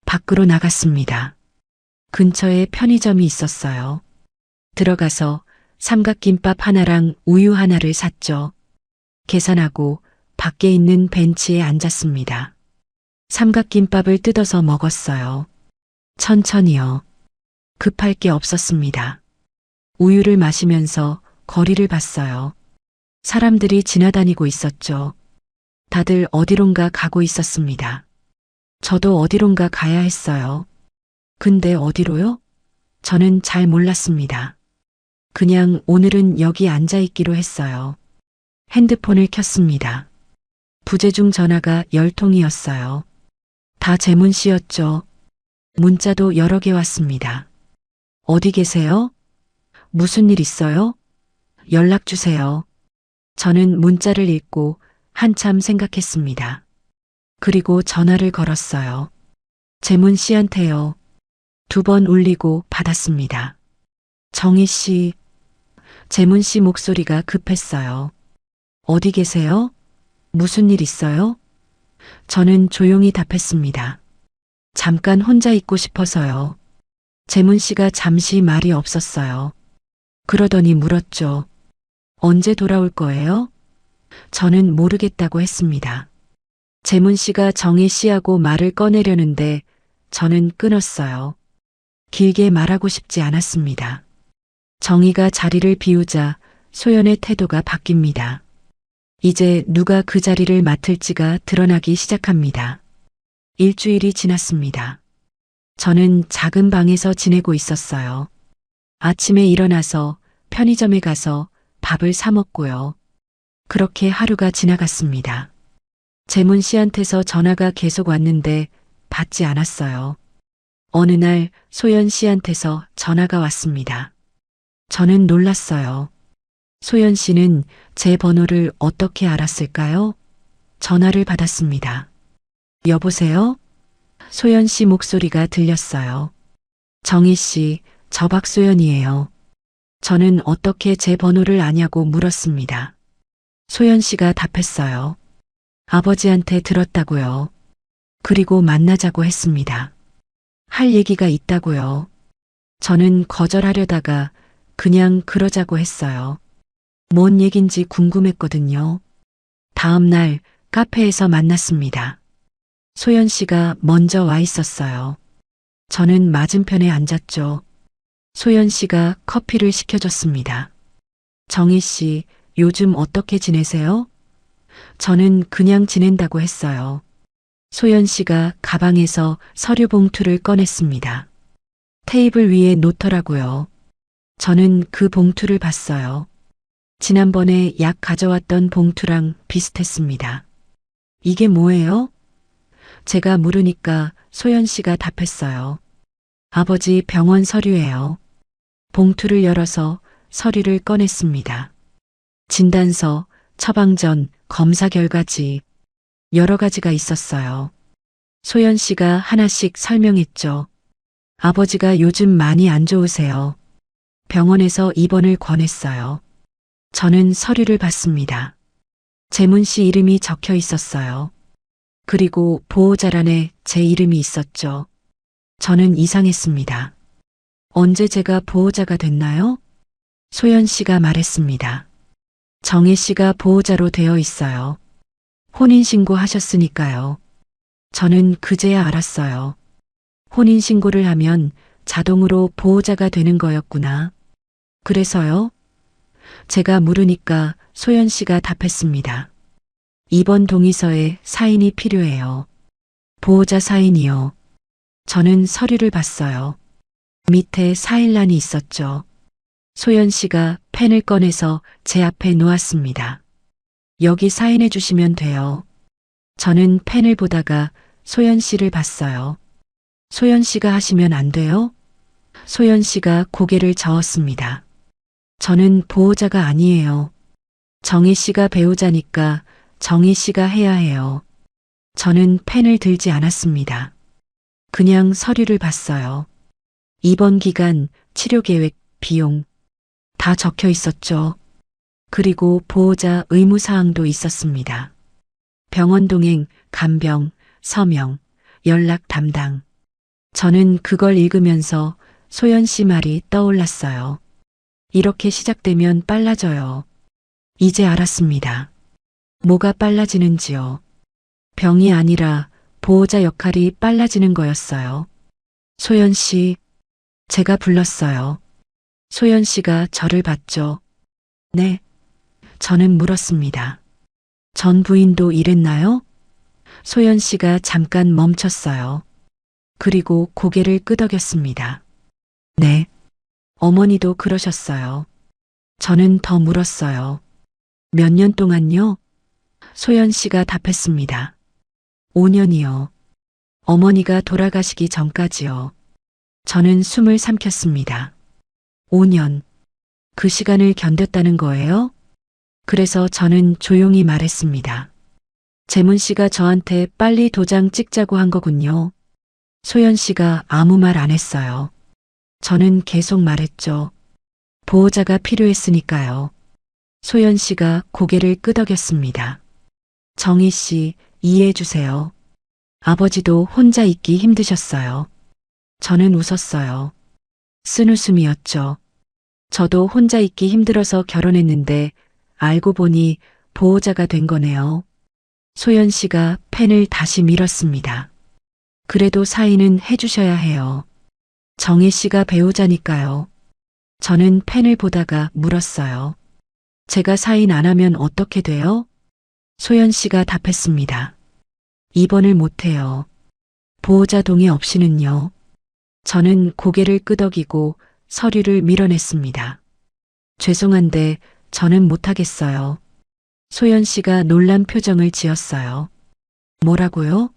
밖으로 나갔습니다. 근처에 편의점이 있었어요. 들어가서 삼각김밥 하나랑 우유 하나를 샀죠. 계산하고 밖에 있는 벤치에 앉았습니다. 삼각김밥을 뜯어서 먹었어요. 천천히요. 급할 게 없었습니다. 우유를 마시면서 거리를 봤어요. 사람들이 지나다니고 있었죠. 다들 어디론가 가고 있었습니다. 저도 어디론가 가야 했어요. 근데 어디로요? 저는 잘 몰랐습니다. 그냥 오늘은 여기 앉아 있기로 했어요. 핸드폰을 켰습니다. 부재중 전화가 10통이었어요. 다 재문 씨였죠. 문자도 여러 개 왔습니다. 어디 계세요? 무슨 일 있어요? 연락 주세요. 저는 문자를 읽고 한참 생각했습니다. 그리고 전화를 걸었어요. 재문 씨한테요. 2번 울리고 받았습니다. 정희 씨, 재문 씨 목소리가 급했어요. 어디 계세요? 무슨 일 있어요? 저는 조용히 답했습니다. 잠깐 혼자 있고 싶어서요. 재문 씨가 잠시 말이 없었어요. 그러더니 물었죠. 언제 돌아올 거예요? 저는 모르겠다고 했습니다. 재문 씨가 정희 씨하고 말을 꺼내려는데 저는 끊었어요. 길게 말하고 싶지 않았습니다. 정희가 자리를 비우자 소연의 태도가 바뀝니다. 이제 누가 그 자리를 맡을지가 드러나기 시작합니다. 일주일이 지났습니다. 저는 작은 방에서 지내고 있었어요. 아침에 일어나서 편의점에 가서 밥을 사 먹고요. 그렇게 하루가 지나갔습니다. 재문 씨한테서 전화가 계속 왔는데 받지 않았어요. 어느 날 소연 씨한테서 전화가 왔습니다. 저는 놀랐어요. 소연 씨는 제 번호를 어떻게 알았을까요? 전화를 받았습니다. 여보세요? 소연 씨 목소리가 들렸어요. 정희 씨, 저 박소연이에요. 저는 어떻게 제 번호를 아냐고 물었습니다. 소연 씨가 답했어요. 아버지한테 들었다고요. 그리고 만나자고 했습니다. 할 얘기가 있다고요. 저는 거절하려다가 그냥 그러자고 했어요. 뭔 얘긴지 궁금했거든요. 다음 날 카페에서 만났습니다. 소연 씨가 먼저 와 있었어요. 저는 맞은편에 앉았죠. 소연 씨가 커피를 시켜줬습니다. 정희 씨, 요즘 어떻게 지내세요? 저는 그냥 지낸다고 했어요. 소연 씨가 가방에서 서류 봉투를 꺼냈습니다. 테이블 위에 놓더라고요. 저는 그 봉투를 봤어요. 지난번에 약 가져왔던 봉투랑 비슷했습니다. 이게 뭐예요? 제가 물으니까 소연 씨가 답했어요. 아버지 병원 서류예요. 봉투를 열어서 서류를 꺼냈습니다. 진단서, 처방전, 검사 결과지, 여러 가지가 있었어요. 소연 씨가 하나씩 설명했죠. 아버지가 요즘 많이 안 좋으세요. 병원에서 입원을 권했어요. 저는 서류를 봤습니다. 재문 씨 이름이 적혀 있었어요. 그리고 보호자란에 제 이름이 있었죠. 저는 이상했습니다. 언제 제가 보호자가 됐나요? 소연 씨가 말했습니다. 정혜 씨가 보호자로 되어 있어요. 혼인신고 하셨으니까요. 저는 그제야 알았어요. 혼인신고를 하면 자동으로 보호자가 되는 거였구나. 그래서요? 제가 물으니까 소연 씨가 답했습니다. 이번 동의서에 사인이 필요해요. 보호자 사인이요. 저는 서류를 봤어요. 밑에 사인란이 있었죠. 소연 씨가 펜을 꺼내서 제 앞에 놓았습니다. 여기 사인해 주시면 돼요. 저는 펜을 보다가 소연 씨를 봤어요. 소연 씨가 하시면 안 돼요? 소연 씨가 고개를 저었습니다. 저는 보호자가 아니에요. 정희 씨가 배우자니까 정희 씨가 해야 해요. 저는 펜을 들지 않았습니다. 그냥 서류를 봤어요. 입원 기간, 치료 계획, 비용 다 적혀 있었죠. 그리고 보호자 의무사항도 있었습니다. 병원 동행, 간병, 서명, 연락 담당. 저는 그걸 읽으면서 소연 씨 말이 떠올랐어요. 이렇게 시작되면 빨라져요. 이제 알았습니다. 뭐가 빨라지는지요. 병이 아니라 보호자 역할이 빨라지는 거였어요. 소연 씨, 제가 불렀어요. 소연 씨가 저를 봤죠. 네. 저는 물었습니다. 전 부인도 이랬나요? 소연 씨가 잠깐 멈췄어요. 그리고 고개를 끄덕였습니다. 네. 어머니도 그러셨어요. 저는 더 물었어요. 몇 년 동안요? 소연 씨가 답했습니다. 5년이요. 어머니가 돌아가시기 전까지요. 저는 숨을 삼켰습니다. 5년. 그 시간을 견뎠다는 거예요? 그래서 저는 조용히 말했습니다. 재문 씨가 저한테 빨리 도장 찍자고 한 거군요. 소연 씨가 아무 말 안 했어요. 저는 계속 말했죠. 보호자가 필요했으니까요. 소연 씨가 고개를 끄덕였습니다. 정희 씨, 이해해 주세요. 아버지도 혼자 있기 힘드셨어요. 저는 웃었어요. 쓴웃음이었죠. 저도 혼자 있기 힘들어서 결혼했는데 알고 보니 보호자가 된 거네요. 소연 씨가 펜을 다시 밀었습니다. 그래도 사인은 해주셔야 해요. 정혜 씨가 배우자니까요. 저는 펜을 보다가 물었어요. 제가 사인 안 하면 어떻게 돼요? 소연 씨가 답했습니다. 입원을 못해요. 보호자 동의 없이는요. 저는 고개를 끄덕이고 서류를 밀어냈습니다. 죄송한데 저는 못하겠어요. 소연 씨가 놀란 표정을 지었어요. 뭐라고요?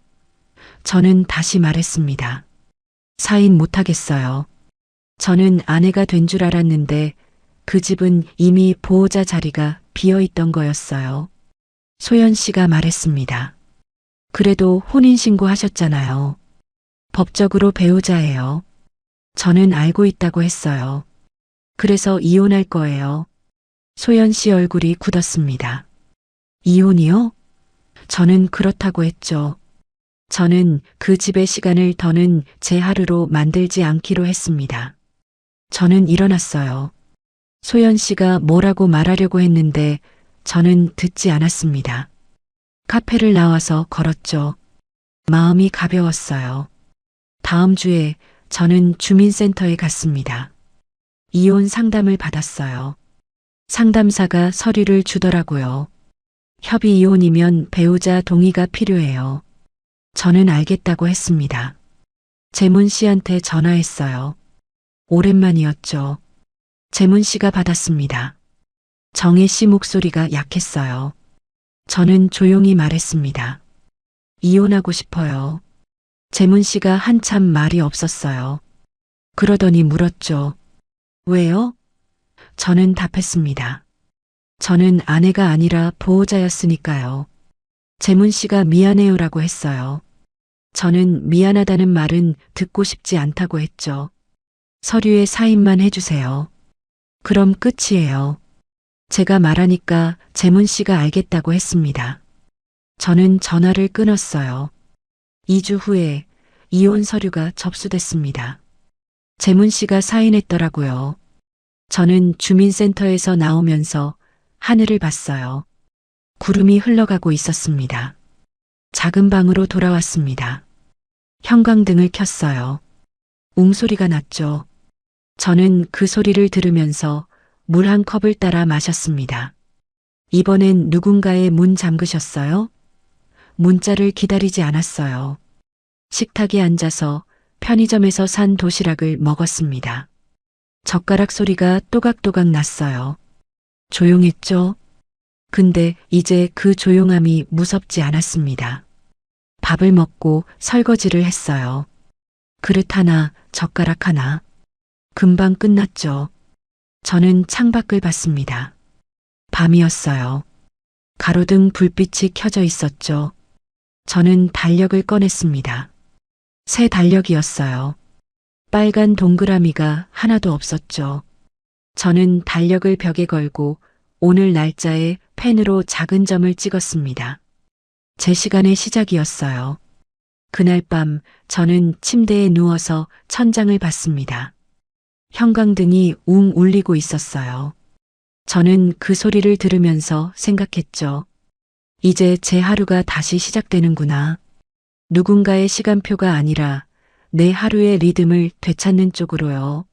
저는 다시 말했습니다. 사인 못하겠어요. 저는 아내가 된 줄 알았는데 그 집은 이미 보호자 자리가 비어 있던 거였어요. 소연 씨가 말했습니다. 그래도 혼인신고 하셨잖아요. 법적으로 배우자예요. 저는 알고 있다고 했어요. 그래서 이혼할 거예요. 소연 씨 얼굴이 굳었습니다. 이혼이요? 저는 그렇다고 했죠. 저는 그 집의 시간을 더는 제 하루로 만들지 않기로 했습니다. 저는 일어났어요. 소연 씨가 뭐라고 말하려고 했는데 저는 듣지 않았습니다. 카페를 나와서 걸었죠. 마음이 가벼웠어요. 다음 주에 저는 주민센터에 갔습니다. 이혼 상담을 받았어요. 상담사가 서류를 주더라고요. 협의 이혼이면 배우자 동의가 필요해요. 저는 알겠다고 했습니다. 재문 씨한테 전화했어요. 오랜만이었죠. 재문 씨가 받았습니다. 정혜 씨 목소리가 약했어요. 저는 조용히 말했습니다. 이혼하고 싶어요. 재문 씨가 한참 말이 없었어요. 그러더니 물었죠. 왜요? 저는 답했습니다. 저는 아내가 아니라 보호자였으니까요. 재문 씨가 미안해요라고 했어요. 저는 미안하다는 말은 듣고 싶지 않다고 했죠. 서류에 사인만 해주세요. 그럼 끝이에요. 제가 말하니까 재문 씨가 알겠다고 했습니다. 저는 전화를 끊었어요. 2주 후에 이혼 서류가 접수됐습니다. 재문 씨가 사인했더라고요. 저는 주민센터에서 나오면서 하늘을 봤어요. 구름이 흘러가고 있었습니다. 작은 방으로 돌아왔습니다. 형광등을 켰어요. 웅소리가 났죠. 저는 그 소리를 들으면서 물 한 컵을 따라 마셨습니다. 이번엔 누군가의 문 잠그셨어요? 문자를 기다리지 않았어요. 식탁에 앉아서 편의점에서 산 도시락을 먹었습니다. 젓가락 소리가 또각또각 났어요. 조용했죠? 근데 이제 그 조용함이 무섭지 않았습니다. 밥을 먹고 설거지를 했어요. 그릇 하나, 젓가락 하나. 금방 끝났죠. 저는 창밖을 봤습니다. 밤이었어요. 가로등 불빛이 켜져 있었죠. 저는 달력을 꺼냈습니다. 새 달력이었어요. 빨간 동그라미가 하나도 없었죠. 저는 달력을 벽에 걸고 오늘 날짜에 펜으로 작은 점을 찍었습니다. 제 시간의 시작이었어요. 그날 밤 저는 침대에 누워서 천장을 봤습니다. 형광등이 웅 울리고 있었어요. 저는 그 소리를 들으면서 생각했죠. 이제 제 하루가 다시 시작되는구나. 누군가의 시간표가 아니라 내 하루의 리듬을 되찾는 쪽으로요.